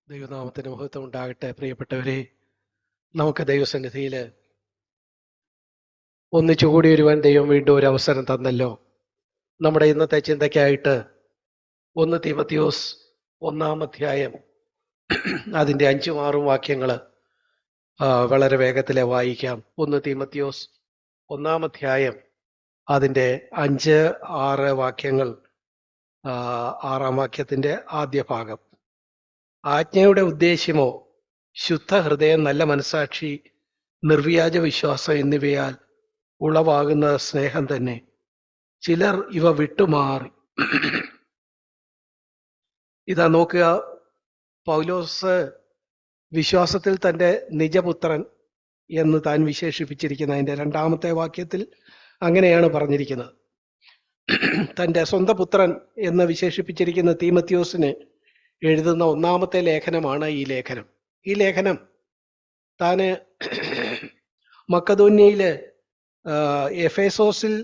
ദൈവനാമത്തിന് മഹത്വം ഉണ്ടാകട്ടെ. പ്രിയപ്പെട്ടവരെ, നമുക്ക് ദൈവസന്നിധിയിൽ ഒന്നിച്ചുകൂടി വരുവാൻ ദൈവം വീണ്ടും ഒരു അവസരം തന്നല്ലോ. നമ്മുടെ ഇന്നത്തെ ചിന്തയ്ക്കായിട്ട് 1 തീമോഥെയോസ് 1-ാം അധ്യായം അതിൻ്റെ 5ഉം 6ഉം വാക്യങ്ങൾ വളരെ വേഗത്തിൽ വായിക്കാം. 1 തീമോഥെയോസ് 1-ാം അധ്യായം അതിൻ്റെ 5, 6 വാക്യങ്ങൾ. 6-ാം വാക്യത്തിൻ്റെ ആദ്യ ഭാഗം: ആജ്ഞയുടെ ഉദ്ദേശ്യമോ ശുദ്ധ ഹൃദയം, നല്ല മനസാക്ഷി, നിർവ്യാജ വിശ്വാസം എന്നിവയാൽ ഉളവാകുന്ന സ്നേഹം തന്നെ. ചിലർ ഇവ വിട്ടുമാറി. ഇതാ നോക്കുക, പൗലോസ് വിശ്വാസത്തിൽ തൻ്റെ നിജപുത്രൻ എന്ന് താൻ വിശേഷിപ്പിച്ചിരിക്കുന്ന അതിൻ്റെ 2-ാമത്തെ വാക്യത്തിൽ അങ്ങനെയാണ് പറഞ്ഞിരിക്കുന്നത്. തൻ്റെ സ്വന്തം പുത്രൻ എന്ന് വിശേഷിപ്പിച്ചിരിക്കുന്ന തീമോഥെയോസിന് എഴുതുന്ന 1-ാമത്തെ ലേഖനമാണ് ഈ ലേഖനം. ഈ ലേഖനം താന് മക്കദോന്യയില് എഫേസോസിൽ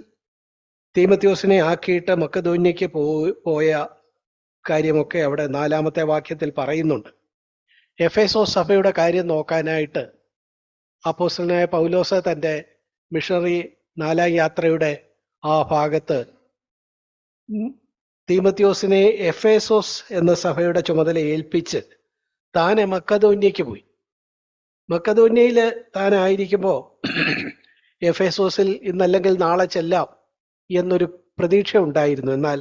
തീമോഥെയോസിനെ ആക്കിയിട്ട് മക്കദോന്യയ്ക്ക് പോയ കാര്യമൊക്കെ അവിടെ 4-ാമത്തെ വാക്യത്തിൽ പറയുന്നുണ്ട്. എഫേസോസ് സഭയുടെ കാര്യം നോക്കാനായിട്ട് അപ്പോസ്തലനായ പൗലോസ് തൻ്റെ മിഷണറി 4-ാം യാത്രയുടെ ആ ഭാഗത്ത് തീമോഥെയോസിനെ എഫേസോസ് എന്ന സഭയുടെ ചുമതല ഏൽപ്പിച്ച് താൻ മക്കദോന്യയ്ക്ക് പോയി. മക്കദോന്യയിൽ താനായിരിക്കുമ്പോൾ എഫേസോസിൽ ഇന്നല്ലെങ്കിൽ നാളെ ചെല്ലാം എന്നൊരു പ്രതീക്ഷ ഉണ്ടായിരുന്നു. എന്നാൽ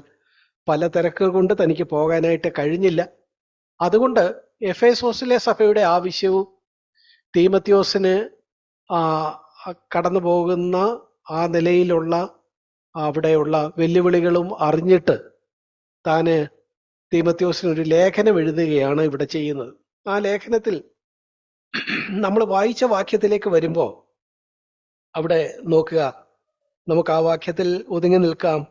പല തിരക്കുകൾ കൊണ്ട് തനിക്ക് പോകാനായിട്ട് കഴിഞ്ഞില്ല. അതുകൊണ്ട് എഫേസോസിലെ സഭയുടെ ആവശ്യവും തീമോഥെയോസിന് കടന്നു പോകുന്ന ആ നിലയിലുള്ള അവിടെയുള്ള വെല്ലുവിളികളും അറിഞ്ഞിട്ട് താന് തീമോഥെയോസിനൊരു ലേഖനം എഴുതുകയാണ് ഇവിടെ ചെയ്യുന്നത്. ആ ലേഖനത്തിൽ നമ്മൾ വായിച്ച വാക്യത്തിലേക്ക് വരുമ്പോൾ അവിടെ നോക്കുക, നമുക്ക് ആ വാക്യത്തിൽ ഒതുങ്ങി നിൽക്കാം.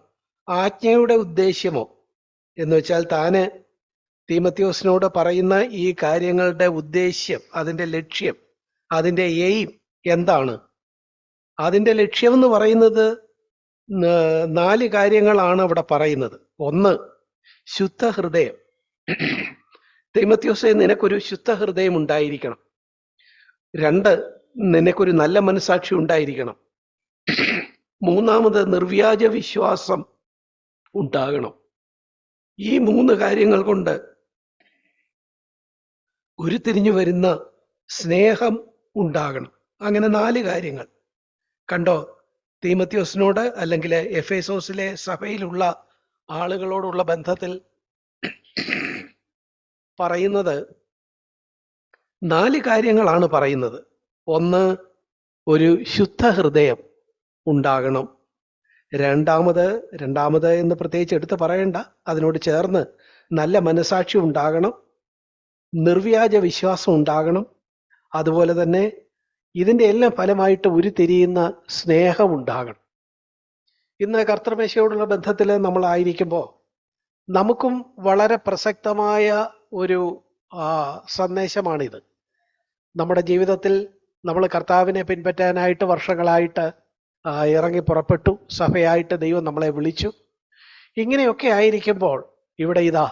ആജ്ഞയുടെ ഉദ്ദേശ്യമോ എന്ന് വെച്ചാൽ താന് തീമോഥെയോസിനോട് പറയുന്ന ഈ കാര്യങ്ങളുടെ ഉദ്ദേശ്യം, അതിൻ്റെ ലക്ഷ്യം, അതിൻ്റെ എയിം എന്താണ്? അതിൻ്റെ ലക്ഷ്യം എന്ന് പറയുന്നത് 4 കാര്യങ്ങളാണ് അവിടെ പറയുന്നത്. 1, ശുദ്ധ ഹൃദയം. തീമോഥെയോസേ, നിനക്കൊരു ശുദ്ധ ഹൃദയം ഉണ്ടായിരിക്കണം. 2, നിനക്കൊരു നല്ല മനസാക്ഷി ഉണ്ടായിരിക്കണം. 3, നിർവ്യാജ വിശ്വാസം ഉണ്ടാകണം. ഈ 3 കാര്യങ്ങൾ കൊണ്ട് ഉരുത്തിരിഞ്ഞു വരുന്ന സ്നേഹം ഉണ്ടാകണം. അങ്ങനെ 4 കാര്യങ്ങൾ കണ്ടോ. തീമോഥെയോസിനോട് അല്ലെങ്കിൽ എഫേസോസിലെ സഭയിലുള്ള ആളുകളോടുള്ള ബന്ധത്തിൽ പറയുന്നത് 4 കാര്യങ്ങളാണ് പറയുന്നത്. 1, ഒരു ശുദ്ധ ഹൃദയം ഉണ്ടാകണം. രണ്ടാമത് എന്ന് പ്രത്യേകിച്ച് എടുത്ത് പറയണ്ട, അതിനോട് ചേർന്ന് നല്ല മനസാക്ഷി ഉണ്ടാകണം, നിർവ്യാജ വിശ്വാസം ഉണ്ടാകണം. അതുപോലെ തന്നെ ഇതിൻ്റെ എല്ലാം ഫലമായിട്ട് ഉരുത്തിരിയുന്ന സ്നേഹം ഉണ്ടാകണം. ഇന്ന് കർത്തൃമേശയോടുള്ള ബന്ധത്തിൽ നമ്മളായിരിക്കുമ്പോൾ നമുക്കും വളരെ പ്രസക്തമായ ഒരു സന്ദേശമാണിത്. നമ്മുടെ ജീവിതത്തിൽ നമ്മൾ കർത്താവിനെ പിൻപറ്റാനായിട്ട് വർഷങ്ങളായിട്ട് ഇറങ്ങി പുറപ്പെട്ടു. സഭയായിട്ട് ദൈവം നമ്മളെ വിളിച്ചു. ഇങ്ങനെയൊക്കെ ആയിരിക്കുമ്പോൾ ഇവിടെ ഇതാ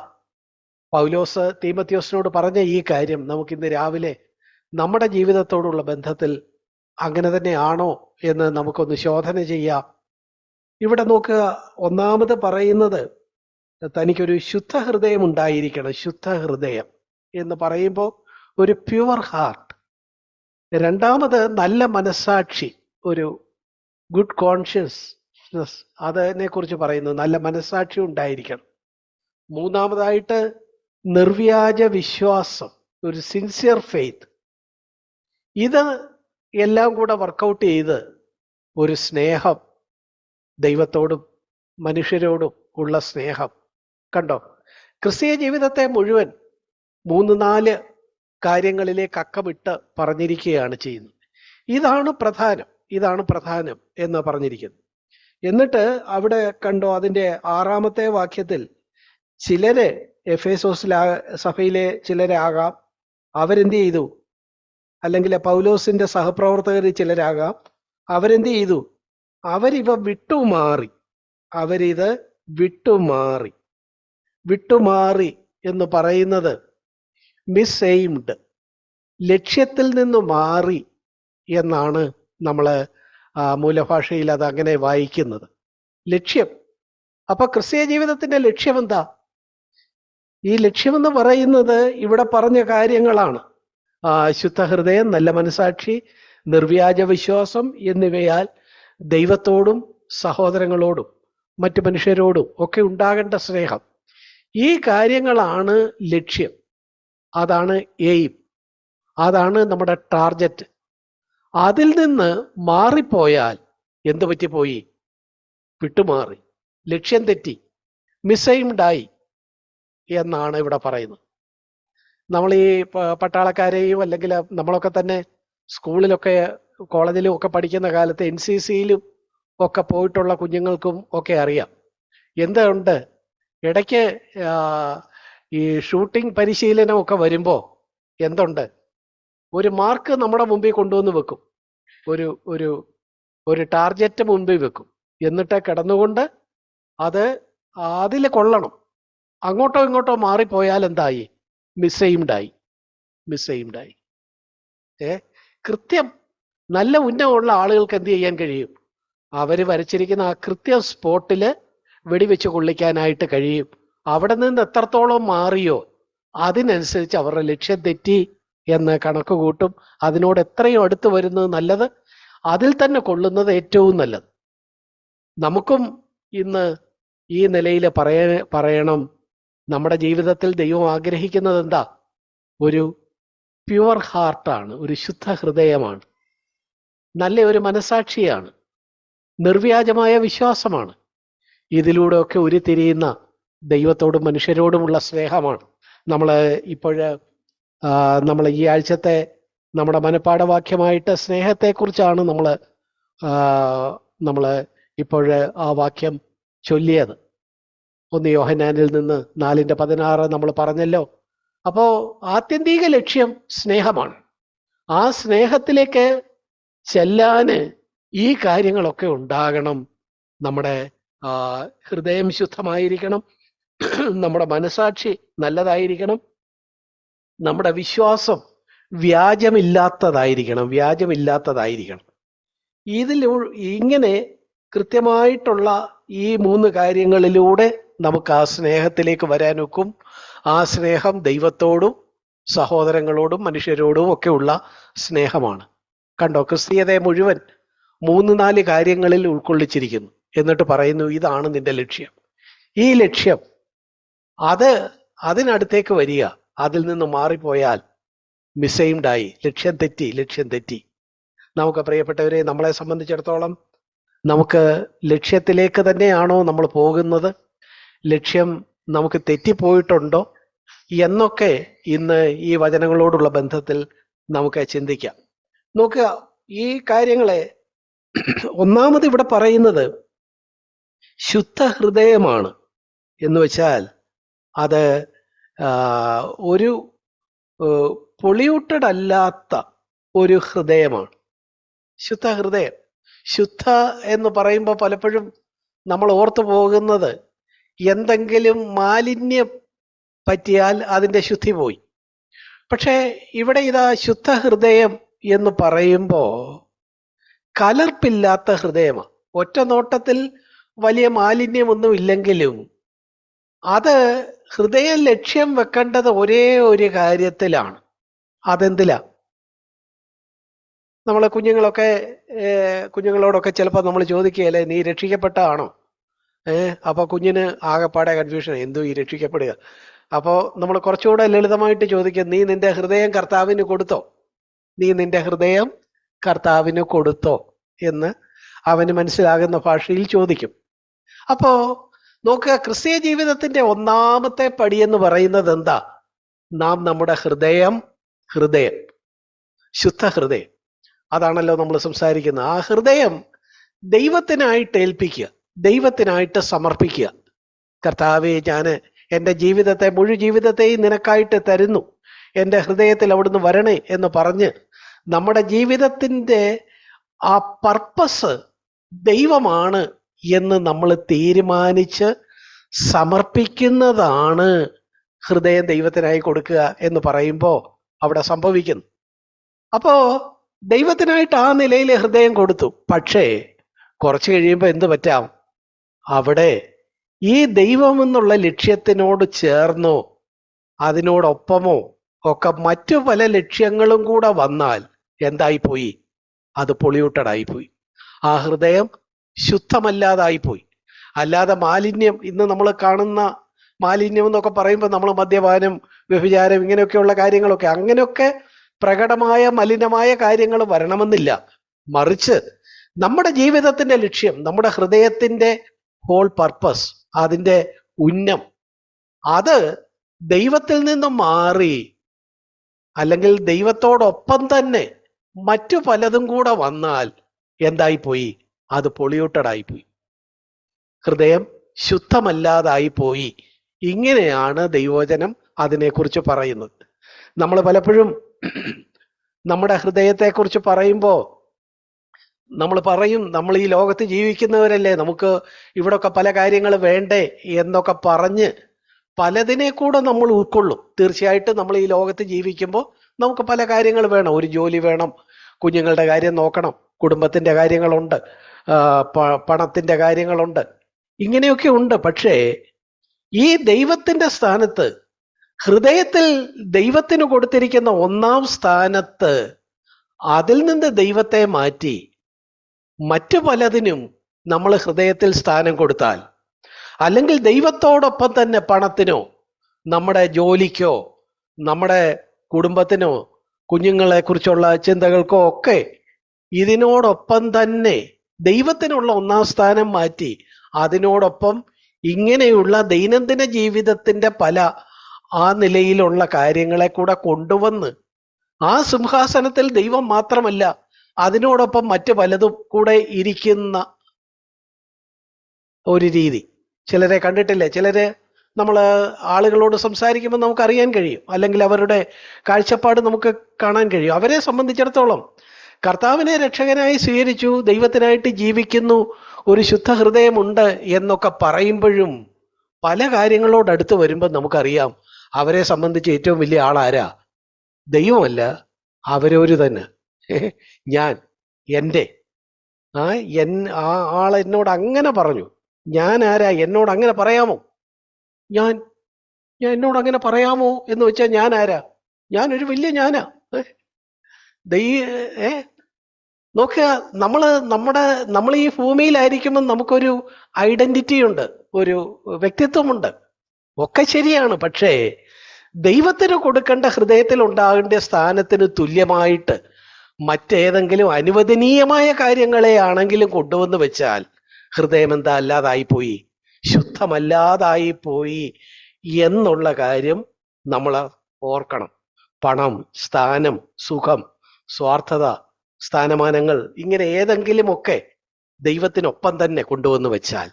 പൗലോസ് തീമോഥെയോസിനോട് പറഞ്ഞ ഈ കാര്യം നമുക്കിന്ന് രാവിലെ നമ്മുടെ ജീവിതത്തോടുള്ള ബന്ധത്തിൽ അങ്ങനെ തന്നെയാണോ എന്ന് നമുക്കൊന്ന് ശോധന ചെയ്യാം. ഇവിടെ നോക്കുക, 1-ാമത് പറയുന്നത് തനിക്കൊരു ശുദ്ധ ഹൃദയം ഉണ്ടായിരിക്കണം. ശുദ്ധ ഹൃദയം എന്ന് പറയുമ്പോൾ ഒരു പ്യുവർ ഹാർട്ട്. 2-ാമത് നല്ല മനസാക്ഷി, ഒരു ഗുഡ് കോൺഷ്യസ്നസ്, അതിനെ കുറിച്ച് പറയുന്നു. നല്ല മനസാക്ഷി ഉണ്ടായിരിക്കണം. 3-ാമതായിട്ട് നിർവ്യാജ വിശ്വാസം, ഒരു സിൻസിയർ ഫെയ്ത്ത്. ഇത് എല്ലാം കൂടെ വർക്കൗട്ട് ചെയ്ത് ഒരു സ്നേഹം, ദൈവത്തോടും മനുഷ്യരോടും ഉള്ള സ്നേഹം. കണ്ടോ, ക്രിസ്തീയ ജീവിതത്തെ മുഴുവൻ 3-4 കാര്യങ്ങളിലേക്ക് അക്കമിട്ട് പറഞ്ഞിരിക്കുകയാണ് ചെയ്യുന്നത്. ഇതാണ് പ്രധാനം എന്ന് പറഞ്ഞിരിക്കുന്നത്. എന്നിട്ട് അവിടെ കണ്ടോ, അതിൻ്റെ 6-ാമത്തെ വാക്യത്തിൽ ചിലര് എഫേസോസിലെ സഭയിലെ ചിലരാകാം, അവരെന്ത് ചെയ്തു? അല്ലെങ്കിൽ പൗലോസിന്റെ സഹപ്രവർത്തകർ ചിലരാകാം, അവരെന്ത് ചെയ്തു? അവരിവ വിട്ടുമാറി. വിട്ടുമാറി എന്ന് പറയുന്നത് മിസ് എയിംഡ്, ലക്ഷ്യത്തിൽ നിന്ന് മാറി എന്നാണ് നമ്മൾ മൂലഭാഷയിൽ അത് അങ്ങനെ വായിക്കുന്നത്. ലക്ഷ്യം. അപ്പൊ ക്രിസ്തീയ ജീവിതത്തിന്റെ ലക്ഷ്യം എന്താ? ഈ ലക്ഷ്യമെന്ന് പറയുന്നത് ഇവിടെ പറഞ്ഞ കാര്യങ്ങളാണ്. ശുദ്ധ ഹൃദയം, നല്ല മനസാക്ഷി, നിർവ്യാജ വിശ്വാസം എന്നിവയാൽ ദൈവത്തോടും സഹോദരങ്ങളോടും മറ്റു മനുഷ്യരോടും ഒക്കെ ഉണ്ടാകേണ്ട സ്നേഹം. ഈ കാര്യങ്ങളാണ് ലക്ഷ്യം. അതാണ് എയിം, അതാണ് നമ്മുടെ ടാർഗറ്റ്. അതിൽ നിന്ന് മാറിപ്പോയാൽ എന്ത് പറ്റിപ്പോയി? വിട്ടുമാറി, ലക്ഷ്യം തെറ്റി, മിസ്സെയിംഡായി എന്നാണ് ഇവിടെ പറയുന്നത്. നമ്മൾ ഈ പട്ടാളക്കാരെയും അല്ലെങ്കിൽ നമ്മളൊക്കെ തന്നെ സ്കൂളിലൊക്കെ കോളേജിലും ഒക്കെ പഠിക്കുന്ന കാലത്ത് NCCയിലും ഒക്കെ പോയിട്ടുള്ള കുഞ്ഞുങ്ങൾക്കും ഒക്കെ അറിയാം. എന്തുണ്ട്, ഇടയ്ക്ക് ഈ ഷൂട്ടിംഗ് പരിശീലനമൊക്കെ വരുമ്പോൾ എന്തുണ്ട്, ഒരു മാർക്ക് നമ്മുടെ മുമ്പിൽ കൊണ്ടുവന്ന് വെക്കും, ഒരു ഒരു ഒരു ടാർഗറ്റ് മുമ്പിൽ വെക്കും. എന്നിട്ട് കിടന്നുകൊണ്ട് അതിൽ കൊള്ളണം. അങ്ങോട്ടോ ഇങ്ങോട്ടോ മാറിപ്പോയാൽ എന്തായി? മിസ്സെയിംഡായി. കൃത്യം നല്ല ഉന്നമുള്ള ആളുകൾക്ക് എന്ത് ചെയ്യാൻ കഴിയും? അവർ വരച്ചിരിക്കുന്ന ആ കൃത്യം സ്പോട്ടില് വെടിവെച്ച് കൊള്ളിക്കാനായിട്ട് കഴിയും. അവിടെ നിന്ന് എത്രത്തോളം മാറിയോ അതിനനുസരിച്ച് അവരുടെ ലക്ഷ്യം തെറ്റി എന്ന് കണക്ക് കൂട്ടും. അതിനോട് എത്രയും അടുത്ത് വരുന്നത് നല്ലത്, അതിൽ തന്നെ കൊള്ളുന്നത് ഏറ്റവും നല്ലത്. നമുക്കും ഇന്ന് ഈ നിലയിൽ പറയണം, നമ്മുടെ ജീവിതത്തിൽ ദൈവം ആഗ്രഹിക്കുന്നത് എന്താ? ഒരു പ്യുവർ ഹാർട്ടാണ്, ഒരു ശുദ്ധ ഹൃദയമാണ്, നല്ല ഒരു മനസാക്ഷിയാണ്, നിർവ്യാജമായ വിശ്വാസമാണ്. ഇതിലൂടെയൊക്കെ ഉരുത്തിരിയുന്ന ദൈവത്തോടും മനുഷ്യരോടുമുള്ള സ്നേഹമാണ്. നമ്മൾ ഈ ആഴ്ചത്തെ നമ്മുടെ മനഃപ്പാഠവാക്യമായിട്ട് സ്നേഹത്തെക്കുറിച്ചാണ് നമ്മൾ ഇപ്പോൾ ആ വാക്യം ചൊല്ലിയത്. 1 യോഹന്നാനിൽ നിന്ന് 4:16 നമ്മൾ പറഞ്ഞല്ലോ. അപ്പോ ആത്യന്തിക ലക്ഷ്യം സ്നേഹമാണ്. ആ സ്നേഹത്തിലേക്ക് ചെല്ലാന് ഈ കാര്യങ്ങളൊക്കെ ഉണ്ടാകണം. നമ്മുടെ ഹൃദയം ശുദ്ധമായിരിക്കണം, നമ്മുടെ മനസാക്ഷി നല്ലതായിരിക്കണം, നമ്മുടെ വിശ്വാസം വ്യാജമില്ലാത്തതായിരിക്കണം. ഇങ്ങനെ കൃത്യമായിട്ടുള്ള ഈ 3 കാര്യങ്ങളിലൂടെ നമുക്ക് ആ സ്നേഹത്തിലേക്ക് വരാനൊക്കും. ആ സ്നേഹം ദൈവത്തോടും സഹോദരങ്ങളോടും മനുഷ്യരോടും ഒക്കെ ഉള്ള സ്നേഹമാണ്. കണ്ടോ, ക്രിസ്തീയതയെ മുഴുവൻ 3-4 കാര്യങ്ങളിൽ ഉൾക്കൊള്ളിച്ചിരിക്കുന്നു. എന്നിട്ട് പറയുന്നു, ഇതാണ് നിന്റെ ലക്ഷ്യം. ഈ ലക്ഷ്യം അതിനടുത്തേക്ക് വരിക. അതിൽ നിന്ന് മാറിപ്പോയാൽ മിസ്സെയിംഡായി, ലക്ഷ്യം തെറ്റി. നമുക്ക് പ്രിയപ്പെട്ടവരെ, നമ്മളെ സംബന്ധിച്ചിടത്തോളം നമുക്ക് ലക്ഷ്യത്തിലേക്ക് തന്നെയാണോ നമ്മൾ പോകുന്നത്? ലക്ഷ്യം നമുക്ക് തെറ്റിപ്പോയിട്ടുണ്ടോ എന്നൊക്കെ ഇന്ന് ഈ വചനങ്ങളോടുള്ള ബന്ധത്തിൽ നമുക്ക് ചിന്തിക്കാം. നോക്കുക, ഈ കാര്യങ്ങളെ ഒന്നാമത് ഇവിടെ പറയുന്നത് ശുദ്ധ ഹൃദയമാണ് എന്ന് വെച്ചാൽ അത് ഒരു പൊള്യൂട്ടഡ് അല്ലാത്ത ഒരു ഹൃദയമാണ് ശുദ്ധ ഹൃദയം. ശുദ്ധ എന്ന് പറയുമ്പോൾ പലപ്പോഴും നമ്മൾ ഓർത്തു പോകുന്നത് എന്തെങ്കിലും മാലിന്യം പറ്റിയാൽ അതിൻ്റെ ശുദ്ധി പോയി. പക്ഷേ ഇവിടെ ഇതാ ശുദ്ധ ഹൃദയം എന്ന് പറയുമ്പോൾ കലർപ്പില്ലാത്ത ഹൃദയമാണ്. ഒറ്റ നോട്ടത്തിൽ വലിയ മാലിന്യമൊന്നും ഇല്ലെങ്കിലും അത് ഹൃദയം ലക്ഷ്യം വെക്കേണ്ടത് ഒരേ ഒരു കാര്യത്തിലാണ്. അതെന്തിലാ? നമ്മളെ കുഞ്ഞുങ്ങളോടൊക്കെ ചിലപ്പോൾ നമ്മൾ ചോദിക്കുകയല്ലേ, നീ രക്ഷിക്കപ്പെട്ടതാണോ? അപ്പൊ കുഞ്ഞിന് ആകെപ്പാടെ കൺഫ്യൂഷൻ, എന്തോ ഈ രക്ഷിക്കപ്പെടുക. അപ്പോൾ നമ്മൾ കുറച്ചുകൂടെ ലളിതമായിട്ട് ചോദിക്കും, നീ നിന്റെ ഹൃദയം കർത്താവിന് കൊടുത്തോ എന്ന് അവന് മനസ്സിലാകുന്ന ഭാഷയിൽ ചോദിക്കും. അപ്പോ നോക്കുക, ക്രിസ്തീയ ജീവിതത്തിന്റെ ഒന്നാമത്തെ പടി എന്ന് പറയുന്നത് എന്താ? നാം നമ്മുടെ ഹൃദയം ശുദ്ധ ഹൃദയം, അതാണല്ലോ നമ്മൾ സംസാരിക്കുന്നത്. ആ ഹൃദയം ദൈവത്തിനായിട്ട് ഏൽപ്പിക്കുക, ദൈവത്തിനായിട്ട് സമർപ്പിക്കുക. കർത്താവേ, ഞാൻ എൻ്റെ മുഴു ജീവിതത്തെയും നിനക്കായിട്ട് തരുന്നു, എൻ്റെ ഹൃദയത്തിൽ അവിടുന്ന് വരണേ എന്ന് പറഞ്ഞ് നമ്മുടെ ജീവിതത്തിൻ്റെ ആ പർപ്പസ് ദൈവമാണ് എന്ന് നമ്മൾ തീരുമാനിച്ച് സമർപ്പിക്കുന്നതാണ് ഹൃദയം ദൈവത്തിനായി കൊടുക്കുക എന്ന് പറയുമ്പോൾ അവിടെ സംഭവിക്കുന്നു. അപ്പോ ദൈവത്തിനായിട്ട് ആ നിലയിൽ ഹൃദയം കൊടുത്തു. പക്ഷേ കുറച്ച് കഴിയുമ്പോൾ എന്ത് പറ്റാം? അവിടെ ഈ ദൈവം എന്നുള്ള ലക്ഷ്യത്തിനോട് ചേർന്നോ അതിനോടൊപ്പമോ ഒക്കെ മറ്റു പല ലക്ഷ്യങ്ങളും കൂടെ വന്നാൽ എന്തായിപ്പോയി? അത് പൊളിയൂട്ടഡായിപ്പോയി. ആ ഹൃദയം ശുദ്ധമല്ലാതായിപ്പോയി. അല്ലാതെ മാലിന്യം, ഇന്ന് നമ്മൾ കാണുന്ന മാലിന്യം എന്നൊക്കെ പറയുമ്പോൾ നമ്മൾ മദ്യപാനം, വ്യഭിചാരം, ഇങ്ങനെയൊക്കെയുള്ള കാര്യങ്ങളൊക്കെ, അങ്ങനെയൊക്കെ പ്രകടമായ മലിനമായ കാര്യങ്ങൾ വരണമെന്നില്ല. മറിച്ച് നമ്മുടെ ജീവിതത്തിന്റെ ലക്ഷ്യം, നമ്മുടെ ഹൃദയത്തിന്റെ ഹോൾ പർപ്പസ്, അതിന്റെ ഉന്നം, അത് ദൈവത്തിൽ നിന്ന് മാറി അല്ലെങ്കിൽ ദൈവത്തോടൊപ്പം തന്നെ മറ്റു പലതും കൂടെ വന്നാൽ എന്തായിപ്പോയി? അത് പൊളിയൂട്ടഡായിപ്പോയി. ഹൃദയം ശുദ്ധമല്ലാതായിപ്പോയി. ഇങ്ങനെയാണ് ദൈവവചനം അതിനെക്കുറിച്ച് പറയുന്നത്. നമ്മൾ പലപ്പോഴും നമ്മുടെ ഹൃദയത്തെക്കുറിച്ച് പറയുമ്പോൾ നമ്മൾ പറയും, നമ്മൾ ഈ ലോകത്ത് ജീവിക്കുന്നവരല്ലേ, നമുക്ക് ഇവിടൊക്കെ പല കാര്യങ്ങൾ വേണ്ടേ എന്നൊക്കെ പറഞ്ഞ് പലതിനെ കൂടെ നമ്മൾ ഉൾക്കൊള്ളും. തീർച്ചയായിട്ടും നമ്മൾ ഈ ലോകത്ത് ജീവിക്കുമ്പോൾ നമുക്ക് പല കാര്യങ്ങൾ വേണം. ഒരു ജോലി വേണം, കുഞ്ഞുങ്ങളുടെ കാര്യം നോക്കണം, കുടുംബത്തിന്റെ കാര്യങ്ങളുണ്ട്, പണത്തിന്റെ കാര്യങ്ങളുണ്ട്, ഇങ്ങനെയൊക്കെ ഉണ്ട്. പക്ഷേ ഈ ദൈവത്തിന്റെ സ്ഥാനത്ത്, ഹൃദയത്തിൽ ദൈവത്തിന് കൊടുത്തിരിക്കുന്ന ഒന്നാം സ്ഥാനത്ത്, അതിൽ നിന്ന് ദൈവത്തെ മാറ്റി മറ്റു പലതിനും നമ്മൾ ഹൃദയത്തിൽ സ്ഥാനം കൊടുത്താൽ, അല്ലെങ്കിൽ ദൈവത്തോടൊപ്പം തന്നെ പണത്തിനോ നമ്മുടെ ജോലിക്കോ നമ്മുടെ കുടുംബത്തിനോ കുഞ്ഞുങ്ങളെ കുറിച്ചുള്ള ചിന്തകൾക്കോ ഒക്കെ ഇതിനോടൊപ്പം തന്നെ ദൈവത്തിനുള്ള ഒന്നാം സ്ഥാനം മാറ്റി അതിനോടൊപ്പം ഇങ്ങനെയുള്ള ദൈനംദിന ജീവിതത്തിന്റെ പല ആ നിലയിലുള്ള കാര്യങ്ങളെ കൂടെ കൊണ്ടുവന്ന് ആ സിംഹാസനത്തിൽ ദൈവം മാത്രമല്ല അതിനോടൊപ്പം മറ്റു പലതും കൂടെ ഇരിക്കുന്ന ഒരു രീതി ചിലരെ കണ്ടിട്ടില്ലേ? ചിലര് നമ്മൾ ആളുകളോട് സംസാരിക്കുമ്പോൾ നമുക്കറിയാൻ കഴിയും, അല്ലെങ്കിൽ അവരുടെ കാഴ്ചപ്പാട് നമുക്ക് കാണാൻ കഴിയും. അവരെ സംബന്ധിച്ചിടത്തോളം കർത്താവിനെ രക്ഷകനായി സ്വീകരിച്ചു, ദൈവത്തിനായിട്ട് ജീവിക്കുന്നു, ഒരു ശുദ്ധ ഹൃദയമുണ്ട് എന്നൊക്കെ പറയുമ്പോഴും പല കാര്യങ്ങളോടടുത്ത് വരുമ്പോൾ നമുക്കറിയാം അവരെ സംബന്ധിച്ച് ഏറ്റവും വലിയ ആളാരാ? ദൈവമല്ല, അവരൊരു തന്നെ. ഞാൻ, എൻ്റെ ആ ആൾ എന്നോട് അങ്ങനെ പറഞ്ഞു, ഞാൻ ആരാ? എന്നോട് അങ്ങനെ പറയാമോ? ഞാൻ എന്നോട് അങ്ങനെ പറയാമോ എന്ന് വെച്ചാൽ ഞാൻ ആരാ? ഞാനൊരു വലിയ ഞാനാ. നോക്കുക, നമ്മൾ ഈ ഭൂമിയിലായിരിക്കുമ്പോൾ നമുക്കൊരു ഐഡന്റിറ്റി ഉണ്ട്, ഒരു വ്യക്തിത്വമുണ്ട്, ഒക്കെ ശരിയാണ്. പക്ഷേ ദൈവത്തിന് കൊടുക്കേണ്ട, ഹൃദയത്തിൽ ഉണ്ടാകേണ്ട സ്ഥാനത്തിന് തുല്യമായിട്ട് മറ്റേതെങ്കിലും അനുവദനീയമായ കാര്യങ്ങളെ ആണെങ്കിലും കൊണ്ടുവന്ന് വെച്ചാൽ ഹൃദയം എന്താ? അല്ലാതായിപ്പോയി, ശുദ്ധമല്ലാതായിപ്പോയി എന്നുള്ള കാര്യം നമ്മൾ ഓർക്കണം. പണം, സ്ഥാനം, സുഖം, സ്വാർത്ഥത, സ്ഥാനമാനങ്ങൾ, ഇങ്ങനെ ഏതെങ്കിലുമൊക്കെ ദൈവത്തിനൊപ്പം തന്നെ കൊണ്ടുവന്ന് വെച്ചാൽ,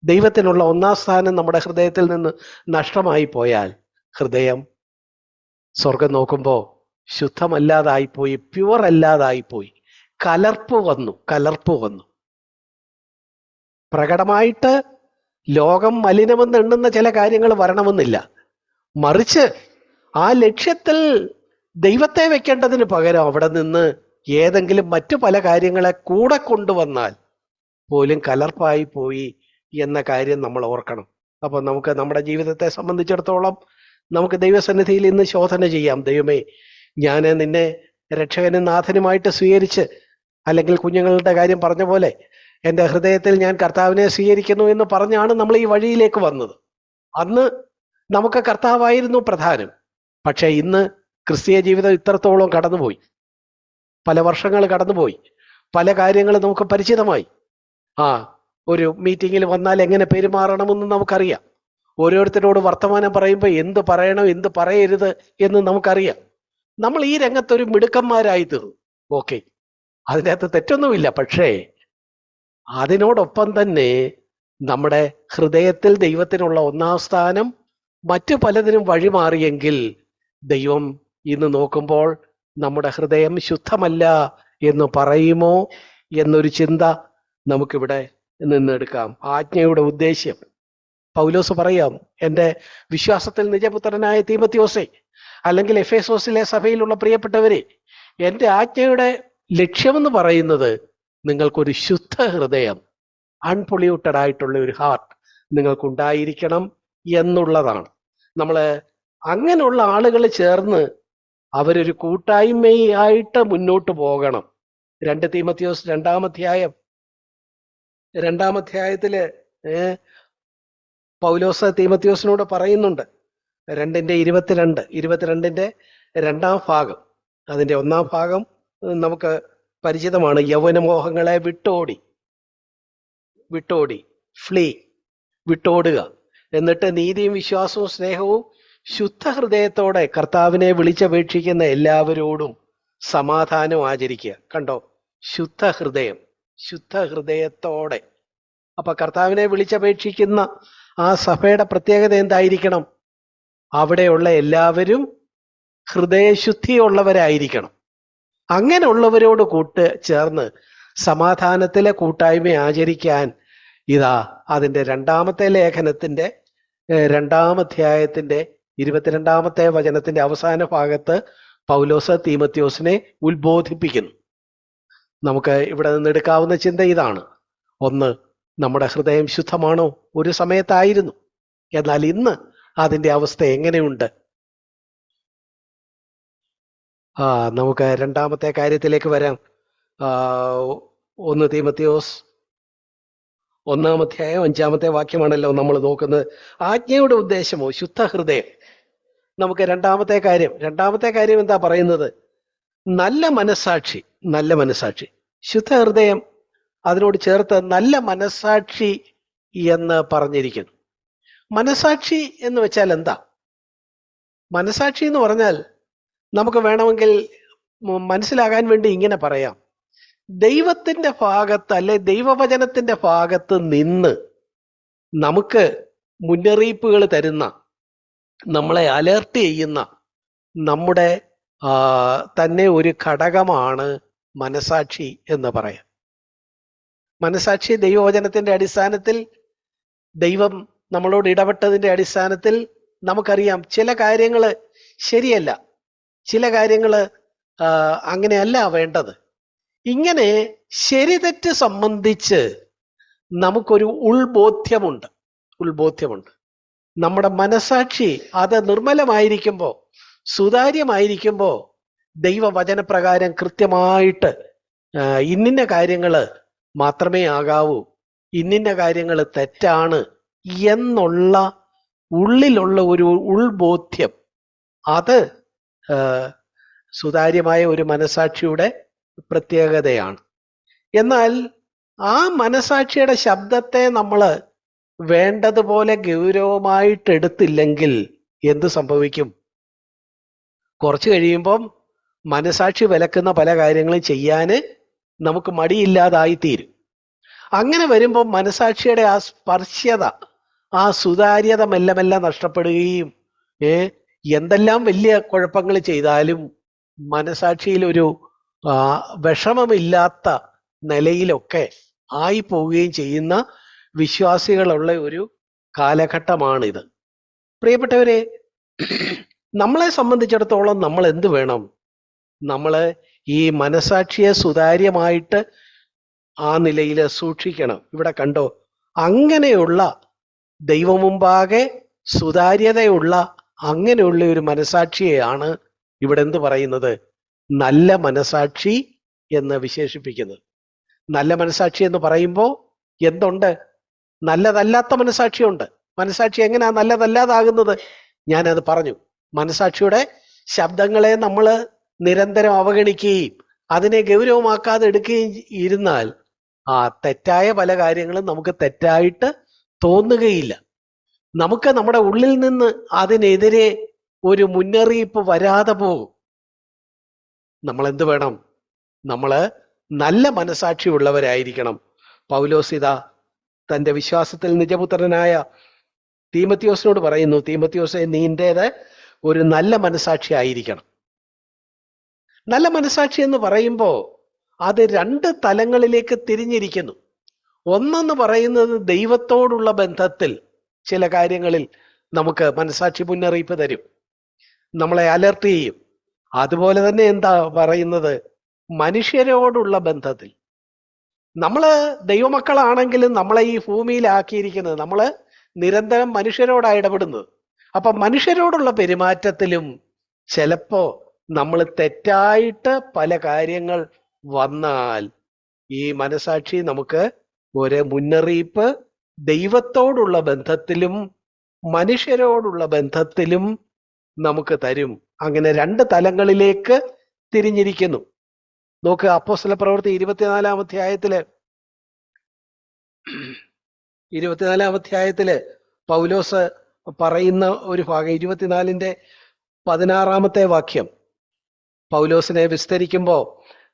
ദൈവത്തിനുള്ള ഒന്നാം സ്ഥാനം നമ്മുടെ ഹൃദയത്തിൽ നിന്ന് നഷ്ടമായി പോയാൽ ഹൃദയം സ്വർഗം നോക്കുമ്പോൾ ശുദ്ധമല്ലാതായിപ്പോയി, പ്യുവർ അല്ലാതായിപ്പോയി, കലർപ്പ് വന്നു. പ്രകടമായിട്ട് ലോകം മലിനമെന്ന് എണ്ണുന്ന ചില കാര്യങ്ങൾ വരണമെന്നില്ല. മറിച്ച് ആ ലക്ഷ്യത്തിൽ ദൈവത്തെ വെക്കേണ്ടതിന് പകരം അവിടെ നിന്ന് ഏതെങ്കിലും മറ്റു പല കാര്യങ്ങളെ കൂടെ കൊണ്ടുവന്നാൽ പോലും കലർപ്പായി പോയി എന്ന കാര്യം നമ്മൾ ഓർക്കണം. അപ്പൊ നമുക്ക് നമ്മുടെ ജീവിതത്തെ സംബന്ധിച്ചിടത്തോളം നമുക്ക് ദൈവസന്നിധിയിൽ ഇന്ന് ശോധന ചെയ്യാം. ദൈവമേ, ഞാൻ നിന്നെ രക്ഷകനും നാഥനുമായിട്ട് സ്വീകരിച്ച്, അല്ലെങ്കിൽ കുഞ്ഞുങ്ങളുടെ കാര്യം പറഞ്ഞ പോലെ എൻ്റെ ഹൃദയത്തിൽ ഞാൻ കർത്താവിനെ സ്വീകരിക്കുന്നു എന്ന് പറഞ്ഞാണ് നമ്മൾ ഈ വഴിയിലേക്ക് വന്നത്. അന്ന് നമുക്ക് കർത്താവായിരുന്നു പ്രധാനം. പക്ഷെ ഇന്ന് ക്രിസ്തീയ ജീവിതം ഇത്രത്തോളം കടന്നുപോയി, പല വർഷങ്ങൾ കടന്നുപോയി, പല കാര്യങ്ങൾ നമുക്ക് പരിചിതമായി. ഒരു മീറ്റിങ്ങിൽ വന്നാൽ എങ്ങനെ പെരുമാറണമെന്ന് നമുക്കറിയാം. ഓരോരുത്തരോട് വർത്തമാനം പറയുമ്പോൾ എന്ത് പറയണം, എന്ത് പറയരുത് എന്ന് നമുക്കറിയാം. നമ്മൾ ഈ രംഗത്തൊരു മിടുക്കന്മാരായി തീർന്നു. ഓക്കെ, അതിനകത്ത് തെറ്റൊന്നുമില്ല. പക്ഷേ അതിനോടൊപ്പം തന്നെ നമ്മുടെ ഹൃദയത്തിൽ ദൈവത്തിനുള്ള ഒന്നാം സ്ഥാനം മറ്റു പലതിനും വഴിമാറിയെങ്കിൽ ദൈവം ഇന്ന് നോക്കുമ്പോൾ നമ്മുടെ ഹൃദയം ശുദ്ധമല്ല എന്ന് പറയുമോ എന്നൊരു ചിന്ത നമുക്കിവിടെ നിന്നെടുക്കാം. ആജ്ഞയുടെ ഉദ്ദേശ്യം പൗലോസ് പറയാം, എൻ്റെ വിശ്വാസത്തിൽ നിജപുത്രനായ തീമത്തിയോസേ, അല്ലെങ്കിൽ എഫേസോസിലെ സഭയിലുള്ള പ്രിയപ്പെട്ടവരെ, എൻ്റെ ആജ്ഞയുടെ ലക്ഷ്യമെന്ന് പറയുന്നത് നിങ്ങൾക്കൊരു ശുദ്ധ ഹൃദയം, അൺപൊള്യൂട്ടഡ് ആയിട്ടുള്ള ഒരു ഹാർട്ട് നിങ്ങൾക്കുണ്ടായിരിക്കണം എന്നുള്ളതാണ്. നമ്മൾ അങ്ങനെയുള്ള ആളുകൾ ചേർന്ന് അവരൊരു കൂട്ടായ്മയായിട്ട് മുന്നോട്ട് പോകണം. 2 തീമത്തിയോസ് രണ്ടാം അധ്യായത്തില് പൗലോസ് തീമത്തിയോസിനോട് പറയുന്നുണ്ട്. 2:22 രണ്ടാം ഭാഗം, അതിന്റെ ഒന്നാം ഭാഗം നമുക്ക് പരിചിതമാണ്. യൗവനമോഹങ്ങളെ വിട്ടോടുക, എന്നിട്ട് നീതിയും വിശ്വാസവും സ്നേഹവും ശുദ്ധ ഹൃദയത്തോടെ കർത്താവിനെ വിളിച്ചപേക്ഷിക്കുന്ന എല്ലാവരോടും സമാധാനം ആചരിക്കുക. കണ്ടോ, ശുദ്ധ ഹൃദയത്തോടെ. അപ്പൊ കർത്താവിനെ വിളിച്ചപേക്ഷിക്കുന്ന ആ സഭയുടെ പ്രത്യേകത എന്തായിരിക്കണം? അവിടെയുള്ള എല്ലാവരും ഹൃദയശുദ്ധിയുള്ളവരായിരിക്കണം. അങ്ങനെയുള്ളവരോട് ചേർന്ന് സമാധാനത്തിലെ കൂട്ടായ്മ ആചരിക്കാൻ ഇതാ അതിൻ്റെ രണ്ടാമത്തെ ലേഖനത്തിന്റെ 2-ാം അധ്യായത്തിന്റെ 22-ാമത്തെ വചനത്തിന്റെ അവസാന ഭാഗത്ത് പൗലോസ് തീമത്തിയോസിനെ ഉത്ബോധിപ്പിക്കുന്നു. നമുക്ക് ഇവിടെ നിന്ന് എടുക്കാവുന്ന ചിന്ത ഇതാണ്. ഒന്ന്, നമ്മുടെ ഹൃദയം ശുദ്ധമാണോ? ഒരു സമയത്തായിരുന്നു, എന്നാൽ ഇന്ന് അതിന്റെ അവസ്ഥ എങ്ങനെയുണ്ട്? നമുക്ക് രണ്ടാമത്തെ കാര്യത്തിലേക്ക് വരാം. 1 തീമത്തിയോസ് 1-ാം അധ്യായം 5-ാമത്തെ വാക്യമാണല്ലോ നമ്മൾ നോക്കുന്നത്. ആജ്ഞയുടെ ഉദ്ദേശമോ ശുദ്ധ ഹൃദയം. നമുക്ക് രണ്ടാമത്തെ കാര്യം എന്താ പറയുന്നത്? നല്ല മനസാക്ഷി. ശുദ്ധ ഹൃദയം അതിനോട് ചേർത്ത് നല്ല മനസാക്ഷി എന്ന് പറഞ്ഞിരിക്കുന്നു. മനസാക്ഷി എന്ന് വെച്ചാൽ എന്താ? മനസാക്ഷി എന്ന് പറഞ്ഞാൽ നമുക്ക് വേണമെങ്കിൽ മനസ്സിലാകാൻ വേണ്ടി ഇങ്ങനെ പറയാം. ദൈവത്തിന്റെ ഭാഗത്ത്, അല്ലെ ദൈവവചനത്തിന്റെ ഭാഗത്ത് നിന്ന് നമുക്ക് മുന്നറിയിപ്പുകൾ തരുന്ന, നമ്മളെ അലേർട്ട് ചെയ്യുന്ന നമ്മുടെ തന്നെ ഒരു ഘടകമാണ് മനസാക്ഷി എന്ന് പറയാം. മനസാക്ഷി ദൈവവചനത്തിന്റെ അടിസ്ഥാനത്തിൽ, ദൈവം നമ്മളോട് ഇടപെട്ടതിന്റെ അടിസ്ഥാനത്തിൽ നമുക്കറിയാം ചില കാര്യങ്ങൾ ശരിയല്ല, ചില കാര്യങ്ങൾ അങ്ങനെയല്ല വേണ്ടത്. ഇങ്ങനെ ശരി തെറ്റ് സംബന്ധിച്ച് നമുക്കൊരു ഉൾബോധ്യമുണ്ട്. നമ്മുടെ മനസാക്ഷി അത് നിർമ്മലമായിരിക്കുമ്പോൾ, സുതാര്യമായിരിക്കുമ്പോൾ ദൈവവചനപ്രകാരം കൃത്യമായിട്ട് ഇന്നിന്ന കാര്യങ്ങൾ മാത്രമേ ആകാവൂ, ഇന്നിന്ന കാര്യങ്ങൾ തെറ്റാണ് എന്നുള്ള ഉള്ളിലുള്ള ഒരു ഉൾബോധ്യം, അത് സുതാര്യമായ ഒരു മനസാക്ഷിയുടെ പ്രത്യേകതയാണ്. എന്നാൽ ആ മനസാക്ഷിയുടെ ശബ്ദത്തെ നമ്മൾ വേണ്ടതുപോലെ ഗൗരവമായിട്ട് എടുത്തില്ലെങ്കിൽ എന്ത് സംഭവിക്കും? കുറച്ച് കഴിയുമ്പം മനസാക്ഷി വിലക്കുന്ന പല കാര്യങ്ങളും ചെയ്യാന് നമുക്ക് മടിയില്ലാതായിത്തീരും. അങ്ങനെ വരുമ്പോൾ മനസാക്ഷിയുടെ ആ സ്പർശ്യത, ആ സുതാര്യത മെല്ലെ മെല്ലെ നഷ്ടപ്പെടുകയും എന്തെല്ലാം വലിയ കുഴപ്പങ്ങൾ ചെയ്താലും മനസാക്ഷിയിൽ ഒരു വിഷമമില്ലാത്ത നിലയിലൊക്കെ ആയി പോവുകയും ചെയ്യുന്ന വിശ്വാസികളുള്ള ഒരു കാലഘട്ടമാണിത്. പ്രിയപ്പെട്ടവരെ, നമ്മളെ സംബന്ധിച്ചിടത്തോളം നമ്മൾ എന്ത് വേണം? നമ്മൾ ഈ മനസാക്ഷിയെ സുതാര്യമായിട്ട് ആ നിലയിൽ സൂക്ഷിക്കണം. ഇവിടെ കണ്ടോ, അങ്ങനെയുള്ള ദൈവമുമ്പാകെ സുതാര്യതയുള്ള അങ്ങനെയുള്ള ഒരു മനസാക്ഷിയെയാണ് ഇവിടെ എന്ത് പറയുന്നത്? നല്ല മനസാക്ഷി എന്ന് വിശേഷിപ്പിക്കുന്നത്. നല്ല മനസാക്ഷി എന്ന് പറയുമ്പോൾ എന്തുണ്ട്? നല്ലതല്ലാത്ത മനസാക്ഷിയുണ്ട്. മനസാക്ഷി എങ്ങനെയാ നല്ലതല്ലാതാകുന്നത്? ഞാനത് പറഞ്ഞു. മനസാക്ഷിയുടെ ശബ്ദങ്ങളെ നമ്മൾ നിരന്തരം അവഗണിക്കുകയും അതിനെ ഗൗരവമാക്കാതെ എടുക്കുകയും ഇരുന്നാൽ തെറ്റായ പല കാര്യങ്ങളും നമുക്ക് തെറ്റായിട്ട് തോന്നുകയില്ല. നമുക്ക് നമ്മുടെ ഉള്ളിൽ നിന്ന് അതിനെതിരെ ഒരു മുന്നറിയിപ്പ് വരാതെ പോകും. നമ്മൾ എന്ത് വേണം? നമ്മൾ നല്ല മനസാക്ഷി ഉള്ളവരായിരിക്കണം. പൗലോസ് ഇതാ തന്റെ വിശ്വാസത്തിൽ നിജപുത്രനായ തീമത്തിയോസിനോട് പറയുന്നു, തീമത്തിയോസെ, നിന്റേത് ഒരു നല്ല മനസാക്ഷി ആയിരിക്കണം. നല്ല മനസാക്ഷി എന്ന് പറയുമ്പോൾ അത് 2 തലങ്ങളിലേക്ക് തിരിഞ്ഞിരിക്കുന്നു. ഒന്നെന്ന് പറയുന്നത് ദൈവത്തോടുള്ള ബന്ധത്തിൽ ചില കാര്യങ്ങളിൽ നമുക്ക് മനസാക്ഷി മുന്നറിയിപ്പ് തരും, നമ്മളെ അലർട്ട് ചെയ്യും. അതുപോലെ തന്നെ എന്താ പറയുന്നത്, മനുഷ്യരോടുള്ള ബന്ധത്തിൽ നമ്മള് ദൈവമക്കളാണെങ്കിലും നമ്മളെ ഈ ഭൂമിയിലാക്കിയിരിക്കുന്നത് നമ്മള് നിരന്തരം മനുഷ്യരോടാണ് ഇടപെടുന്നത്. അപ്പൊ മനുഷ്യരോടുള്ള പെരുമാറ്റത്തിലും ചിലപ്പോ നമ്മൾ തെറ്റായിട്ട് പല കാര്യങ്ങൾ വന്നാൽ ഈ മനസാക്ഷി നമുക്ക് ഒരു മുന്നറിയിപ്പ് ദൈവത്തോടുള്ള ബന്ധത്തിലും മനുഷ്യരോടുള്ള ബന്ധത്തിലും നമുക്ക് തരും. അങ്ങനെ രണ്ട് തലങ്ങളിലേക്ക് തിരിഞ്ഞിരിക്കുന്നു. നോക്ക്, അപ്പോസ്തല പ്രവൃത്തി 24-ാം അധ്യായത്തില് പൗലോസ് പറയുന്ന ഒരു ഭാഗം, 24-ന്റെ 16-ാമത്തെ വാക്യം പൗലോസിനെ വിസ്തരിക്കുമ്പോ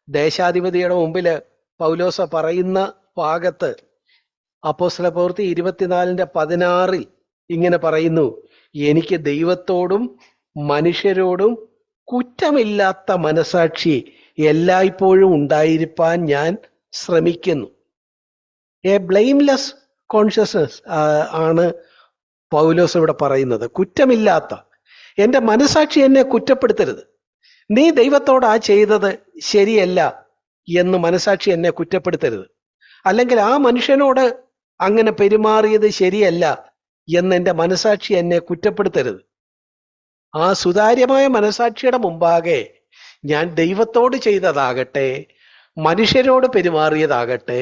ദേശാധിപതിയുടെ മുമ്പില് പൗലോസ് പറയുന്ന ഭാഗത്ത് അപ്പോസ്തല പ്രവൃത്തി 24-ന്റെ 16 ഇങ്ങനെ പറയുന്നു: എനിക്ക് ദൈവത്തോടും മനുഷ്യരോടും കുറ്റമില്ലാത്ത മനസാക്ഷി എല്ലായ്പ്പോഴും ഉണ്ടായിരിക്കാൻ ഞാൻ ശ്രമിക്കുന്നു. എ ബ്ലെയിംലെസ് കോൺഷ്യസ്നസ് ആണ് പൗലോസ് ഇവിടെ പറയുന്നത്. കുറ്റമില്ലാത്ത, എൻ്റെ മനസാക്ഷി എന്നെ കുറ്റപ്പെടുത്തരുത്. നീ ദൈവത്തോട് ആ ചെയ്തത് ശരിയല്ല എന്ന് മനസാക്ഷി എന്നെ കുറ്റപ്പെടുത്തരുത്. അല്ലെങ്കിൽ ആ മനുഷ്യനോട് അങ്ങനെ പെരുമാറിയത് ശരിയല്ല എന്ന് എൻ്റെ മനസാക്ഷി എന്നെ കുറ്റപ്പെടുത്തരുത്. ആ സുതാര്യമായ മനസാക്ഷിയുടെ മുമ്പാകെ ഞാൻ ദൈവത്തോട് ചെയ്തതാകട്ടെ മനുഷ്യരോട് പെരുമാറിയതാകട്ടെ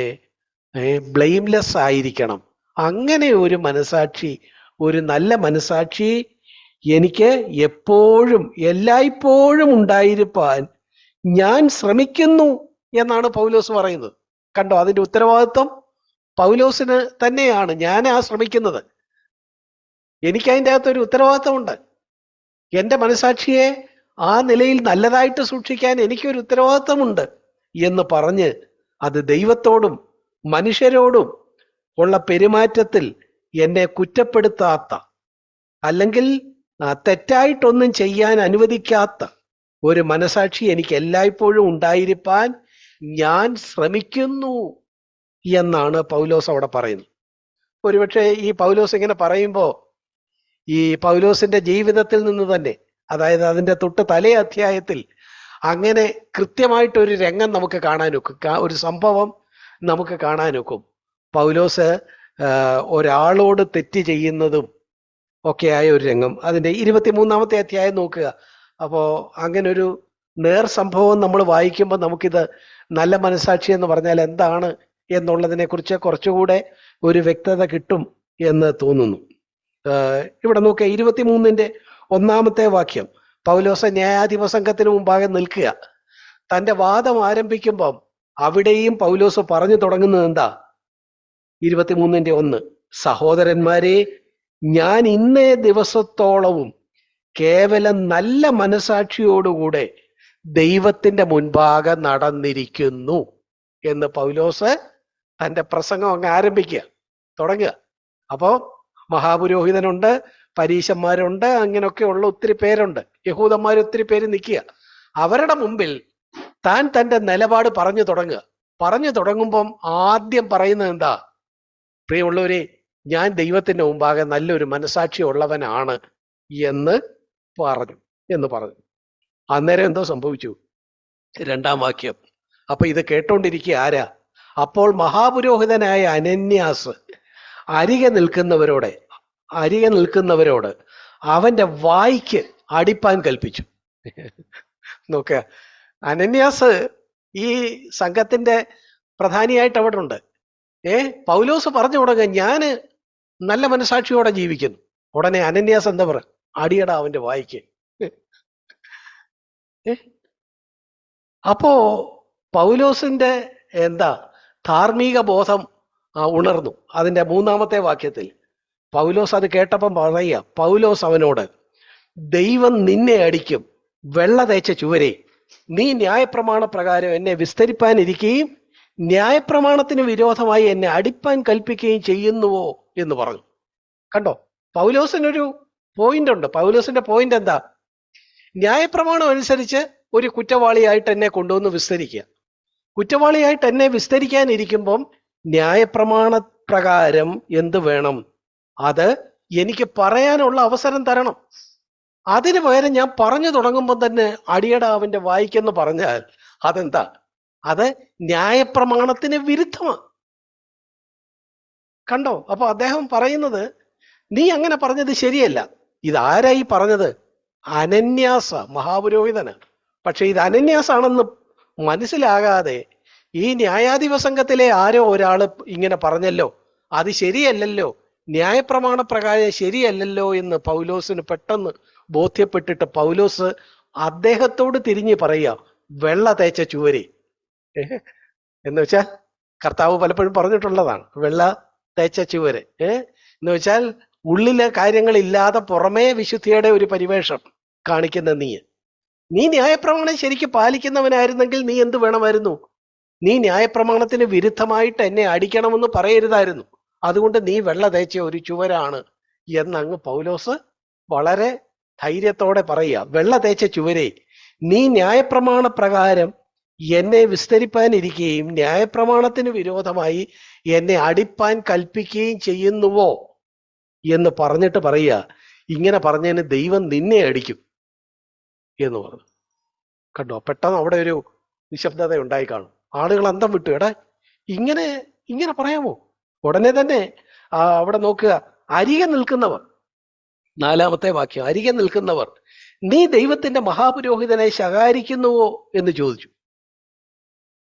ബ്ലെയിംലെസ് ആയിരിക്കണം. അങ്ങനെ ഒരു മനസാക്ഷി, ഒരു നല്ല മനസാക്ഷി എനിക്ക് എപ്പോഴും എല്ലായ്പ്പോഴും ഉണ്ടായിരിക്കാൻ ഞാൻ ശ്രമിക്കുന്നു എന്നാണ് പൗലോസ് പറയുന്നത്. കണ്ടോ, അതിന്റെ ഉത്തരവാദിത്വം പൗലോസിന് തന്നെയാണ്. ഞാനാ ശ്രമിക്കുന്നത്, എനിക്ക് അതിൻ്റെ അകത്തൊരു ഉത്തരവാദിത്വമുണ്ട്. എൻ്റെ മനസാക്ഷിയെ ആ നിലയിൽ നല്ലതായിട്ട് സൂക്ഷിക്കാൻ എനിക്കൊരു ഉത്തരവാദിത്വമുണ്ട് എന്ന് പറഞ്ഞ് അത് ദൈവത്തോടും മനുഷ്യരോടും ഉള്ള പെരുമാറ്റത്തിൽ എന്നെ കുറ്റപ്പെടുത്താത്ത, അല്ലെങ്കിൽ തെറ്റായിട്ടൊന്നും ചെയ്യാൻ അനുവദിക്കാത്ത ഒരു മനസാക്ഷി എനിക്ക് എല്ലായ്പ്പോഴും ഉണ്ടായിരിക്കാൻ ഞാൻ ശ്രമിക്കുന്നു എന്നാണ് പൗലോസ് അവിടെ പറയുന്നത്. ഒരുപക്ഷെ ഈ പൗലോസ് ഇങ്ങനെ പറയുമ്പോൾ ഈ പൗലോസിന്റെ ജീവിതത്തിൽ നിന്ന് തന്നെ, അതായത് അതിന്റെ തൊട്ട് തലേ അധ്യായത്തിൽ അങ്ങനെ കൃത്യമായിട്ടൊരു രംഗം നമുക്ക് കാണാനൊക്കും, ഒരു സംഭവം നമുക്ക് കാണാനൊക്കും. പൗലോസ് ഒരാളോട് തെറ്റ് ചെയ്യുന്നതും ഒക്കെയായ ഒരു രംഗം. അതിന്റെ 23-ാമത്തെ അധ്യായം നോക്കുക. അപ്പോ അങ്ങനെ ഒരു നേർ സംഭവം നമ്മൾ വായിക്കുമ്പോൾ നമുക്കിത് നല്ല മനസാക്ഷി എന്ന് പറഞ്ഞാൽ എന്താണ് എന്നുള്ളതിനെ കുറിച്ച് കുറച്ചുകൂടെ ഒരു വ്യക്തത കിട്ടും എന്ന് തോന്നുന്നു. ഇവിടെ നോക്കുക, 23-ന്റെ 1-ാമത്തെ വാക്യം. പൗലോസ് ന്യായാധിപ സംഘത്തിന് മുമ്പാകെ നിൽക്കുക. തന്റെ വാദം ആരംഭിക്കുമ്പം അവിടെയും പൗലോസ് പറഞ്ഞു തുടങ്ങുന്നത് എന്താ? 23-ന്റെ 1: സഹോദരന്മാരെ, ഞാൻ ഇന്നേ ദിവസത്തോളവും കേവലം നല്ല മനസാക്ഷിയോടുകൂടെ ദൈവത്തിന്റെ മുൻപാകെ നടന്നിരിക്കുന്നു എന്ന് പൗലോസ് തന്റെ പ്രസംഗം അങ്ങ് ആരംഭിക്കുക, തുടങ്ങുക. അപ്പോ മഹാപുരോഹിതനുണ്ട്, പരീശന്മാരുണ്ട്, അങ്ങനെയൊക്കെയുള്ള ഒത്തിരി പേരുണ്ട്, യഹൂദന്മാർ ഒത്തിരി പേര് നിൽക്കുക. അവരുടെ മുമ്പിൽ താൻ തന്റെ നിലപാട് പറഞ്ഞു തുടങ്ങുക. പറഞ്ഞു തുടങ്ങുമ്പം ആദ്യം പറയുന്നത് എന്താ? പ്രിയമുള്ളവരെ, ഞാൻ ദൈവത്തിന്റെ മുമ്പാകെ നല്ലൊരു മനസാക്ഷി ഉള്ളവനാണ് എന്ന് പറഞ്ഞു. അന്നേരം എന്തോ സംഭവിച്ചു? 2-ാം വാക്യം. അപ്പൊ ഇത് കേട്ടോണ്ടിരിക്കുക ആരാ? അപ്പോൾ മഹാപുരോഹിതനായ അനന്യാസ് അരികെ നിൽക്കുന്നവരോട് അവന്റെ വായ്ക്ക് അടിപ്പാൻ കൽപ്പിച്ചു. നോക്കുക, അനന്യാസ് ഈ സംഘത്തിന്റെ പ്രധാനിയായിട്ട് അവിടെ ഉണ്ട്. പൗലോസ് പറഞ്ഞു തുടങ്ങുക, ഞാന് നല്ല മനസാക്ഷിയോടെ ജീവിക്കുന്നു. ഉടനെ അനന്യാസ് എന്താ പറ? അടിയടാ അവന്റെ വായ്ക്ക്. അപ്പോ പൗലോസിന്റെ ധാർമ്മിക ബോധം ഉണർന്നു. അതിന്റെ 3-ാമത്തെ വാക്യത്തിൽ പൗലോസ് അത് കേട്ടപ്പം പറയുക, പൗലോസ് അവനോട്, ദൈവം നിന്നെ അടിക്കും വെള്ള തേച്ച ചുവരെ, നീ ന്യായപ്രമാണ പ്രകാരം എന്നെ വിസ്തരിപ്പാനിരിക്കുകയും ന്യായപ്രമാണത്തിന് വിരോധമായി എന്നെ അടിപ്പാൻ കൽപ്പിക്കുകയും ചെയ്യുന്നുവോ എന്ന് പറഞ്ഞു. കണ്ടോ, പൗലോസിനൊരു പോയിന്റ് ഉണ്ട്. പൗലോസിന്റെ പോയിന്റ് എന്താ? ന്യായപ്രമാണം അനുസരിച്ച് ഒരു കുറ്റവാളിയായിട്ട് എന്നെ കൊണ്ടുവന്ന് വിസ്തരിക്കുക. കുറ്റവാളിയായിട്ട് എന്നെ വിസ്തരിക്കാനിരിക്കുമ്പം ന്യായപ്രമാണ പ്രകാരം എന്ത് വേണം? അത് എനിക്ക് പറയാനുള്ള അവസരം തരണം. അതിന് പകരം ഞാൻ പറഞ്ഞു തുടങ്ങുമ്പോൾ തന്നെ അടിയടാ അവന്റെ വായിക്കെന്ന് പറഞ്ഞാൽ അതെന്താ? അത് ന്യായപ്രമാണത്തിന് വിരുദ്ധമാണ്. കണ്ടോ? അപ്പൊ അദ്ദേഹം പറയുന്നത്, നീ അങ്ങനെ പറഞ്ഞത് ശരിയല്ല. ഇതാരായി പറഞ്ഞത്? അനന്യാസ, മഹാപുരോഹിതന്. പക്ഷെ ഇത് അനന്യാസാണെന്ന് മനസ്സിലാകാതെ ഈ ന്യായാധിപ സംഘത്തിലെ ആരോ ഒരാള് ഇങ്ങനെ പറഞ്ഞല്ലോ, അത് ശരിയല്ലല്ലോ, ന്യായപ്രമാണ പ്രകാരം ശരിയല്ലല്ലോ എന്ന് പൗലോസിന് പെട്ടെന്ന് ബോധ്യപ്പെട്ടിട്ട് പൗലോസ് അദ്ദേഹത്തോട് തിരിഞ്ഞ് പറയുക, വെള്ള തേച്ച ചുവരെ. എന്ന് വെച്ചാൽ കർത്താവ് പലപ്പോഴും പറഞ്ഞിട്ടുള്ളതാണ്, വെള്ള തേച്ച ചുവര്. എന്ന് വെച്ചാൽ ഉള്ളിലെ കാര്യങ്ങളില്ലാതെ പുറമേ വിശുദ്ധിയുടെ ഒരു പരിവേഷം കാണിക്കുന്ന നീ ന്യായപ്രമാണം ശരിക്ക് പാലിക്കുന്നവനായിരുന്നെങ്കിൽ നീ എന്ത് വേണമായിരുന്നു? നീ ന്യായപ്രമാണത്തിന് വിരുദ്ധമായിട്ട് എന്നെ അടിക്കണമെന്ന് പറയരുതായിരുന്നു. അതുകൊണ്ട് നീ വെള്ള തേച്ച ഒരു ചുവരാണ് എന്നങ്ങ് പൗലോസ് വളരെ ധൈര്യത്തോടെ പറയുക. വെള്ള തേച്ച ചുവരെ, നീ ന്യായപ്രമാണ പ്രകാരം എന്നെ വിസ്തരിപ്പാനിരിക്കുകയും ന്യായപ്രമാണത്തിന് വിരോധമായി എന്നെ അടിപ്പാൻ കൽപ്പിക്കുകയും ചെയ്യുന്നുവോ എന്ന് പറഞ്ഞിട്ട് പറയുക, ഇങ്ങനെ പറഞ്ഞതിന് ദൈവം നിന്നെ അടിക്കും എന്ന് പറഞ്ഞു. കണ്ടോ? പെട്ടെന്ന് അവിടെ ഒരു നിശബ്ദത ഉണ്ടായി കാണും. ആളുകൾ അന്തം വിട്ടു. എടാ, ഇങ്ങനെ പറയാമോ? ഉടനെ തന്നെ അവിടെ നോക്കുക, അരികെ നിൽക്കുന്നവർ, 4-ാമത്തെ വാക്യം, അരികെ നിൽക്കുന്നവർ, നീ ദൈവത്തിന്റെ മഹാപുരോഹിതനെ ശകാരിക്കുന്നുവോ എന്ന് ചോദിച്ചു.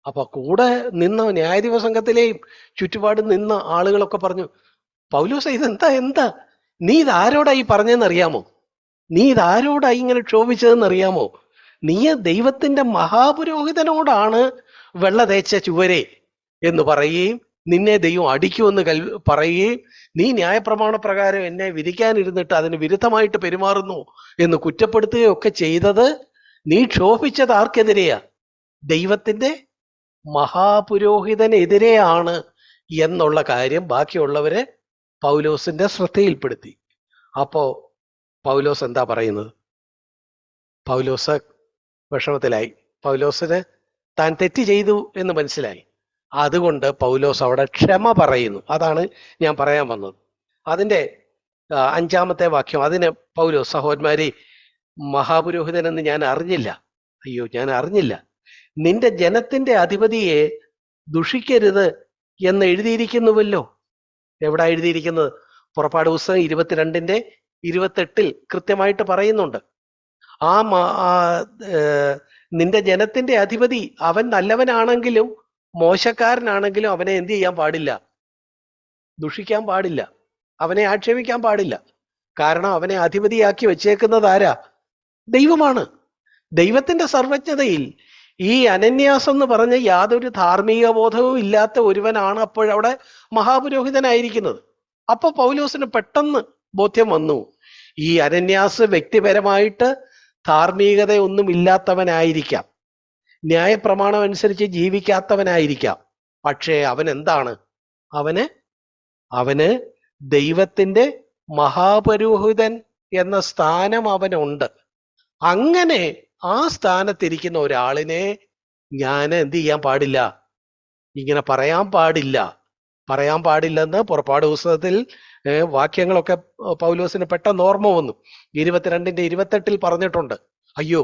അപ്പൊ കൂടെ നിന്ന ന്യായാധിപ സംഘത്തിലെയും ചുറ്റുപാട് നിന്ന ആളുകളൊക്കെ പറഞ്ഞു, പൗലോസേ, എന്താ നീ ഇതാരോടായി പറഞ്ഞതെന്നറിയാമോ? നീ ഇതാരോടായി ഇങ്ങനെ ക്ഷോഭിച്ചതെന്നറിയാമോ? നീ ദൈവത്തിന്റെ മഹാപുരോഹിതനോടാണ് വെള്ള തേച്ച ചുവരെ എന്ന് പറയുകയും നിന്നെ ദൈവം അടിക്കുമെന്ന് പറയുകയും നീ ന്യായപ്രമാണ പ്രകാരം എന്നെ വിധിക്കാനിരുന്നിട്ട് അതിന് വിരുദ്ധമായിട്ട് പെരുമാറുന്നു എന്ന് കുറ്റപ്പെടുത്തുകയൊക്കെ ചെയ്തത് നീ ക്ഷോഭിച്ചത് ആർക്കെതിരെയാ? ദൈവത്തിന്റെ മഹാപുരോഹിതനെതിരെയാണ് എന്നുള്ള കാര്യം ബാക്കിയുള്ളവരെ പൗലോസിന്റെ ശ്രദ്ധയിൽപ്പെടുത്തി. അപ്പോ പൗലോസ് എന്താ പറയുന്നത്? പൗലോസ് വിഷമത്തിലായി. പൗലോസിന് താൻ തെറ്റ് ചെയ്തു എന്ന് മനസ്സിലായി. അതുകൊണ്ട് പൗലോസ് അവിടെ ക്ഷമ പറയുന്നു. അതാണ് ഞാൻ പറയാൻ വന്നത്. അതിന്റെ 5-ാമത്തെ വാക്യം, അതിന് പൗലോസ്, സഹോദരന്മാരെ, മഹാപുരോഹിതനെന്ന് ഞാൻ അറിഞ്ഞില്ല. ഞാൻ അറിഞ്ഞില്ല. നിന്റെ ജനത്തിന്റെ അധിപതിയെ ദുഷിക്കരുത് എന്ന് എഴുതിയിരിക്കുന്നുവല്ലോ. എവിടെ എഴുതിയിരിക്കുന്നത്? പുറപ്പാട് പുസ്തകം 22-28 കൃത്യമായിട്ട് പറയുന്നുണ്ട്. നിന്റെ ജനത്തിന്റെ അധിപതി അവൻ നല്ലവനാണെങ്കിലും മോശക്കാരനാണെങ്കിലും അവനെ എന്ത് ചെയ്യാൻ പാടില്ല? ദുഷിക്കാൻ പാടില്ല, അവനെ ആക്ഷേപിക്കാൻ പാടില്ല. കാരണം അവനെ അധിപതിയാക്കി വെച്ചേക്കുന്നത് ആരാ? ദൈവമാണ്. ദൈവത്തിന്റെ സർവജ്ഞതയിൽ ഈ അനന്യാസ് എന്ന് പറഞ്ഞ യാതൊരു ധാർമ്മിക ബോധവും ഇല്ലാത്ത ഒരുവനാണ് അപ്പോഴവിടെ മഹാപുരോഹിതനായിരിക്കുന്നത്. അപ്പൊ പൗലോസിന് പെട്ടെന്ന് ബോധ്യം വന്നു, ഈ അനന്യാസ് വ്യക്തിപരമായിട്ട് ധാർമ്മികതയൊന്നും ഇല്ലാത്തവനായിരിക്കാം, ന്യായപ്രമാണം അനുസരിച്ച് ജീവിക്കാത്തവനായിരിക്കാം. പക്ഷേ അവൻ എന്താണ്? അവന് ദൈവത്തിന്റെ മഹാപുരോഹിതൻ എന്ന സ്ഥാനം അവനുണ്ട്. അങ്ങനെ ആ സ്ഥാനത്തിരിക്കുന്ന ഒരാളിനെ ഞാൻ എന്ത് ചെയ്യാൻ പാടില്ല? ഇങ്ങനെ പറയാൻ പാടില്ലെന്ന് പുറപ്പാട് പുസ്തകത്തിൽ വാക്യങ്ങളൊക്കെ പൗലോസിന് പെട്ടെന്ന് ഓർമ്മ വന്നു. 22-28 പറഞ്ഞിട്ടുണ്ട്. അയ്യോ,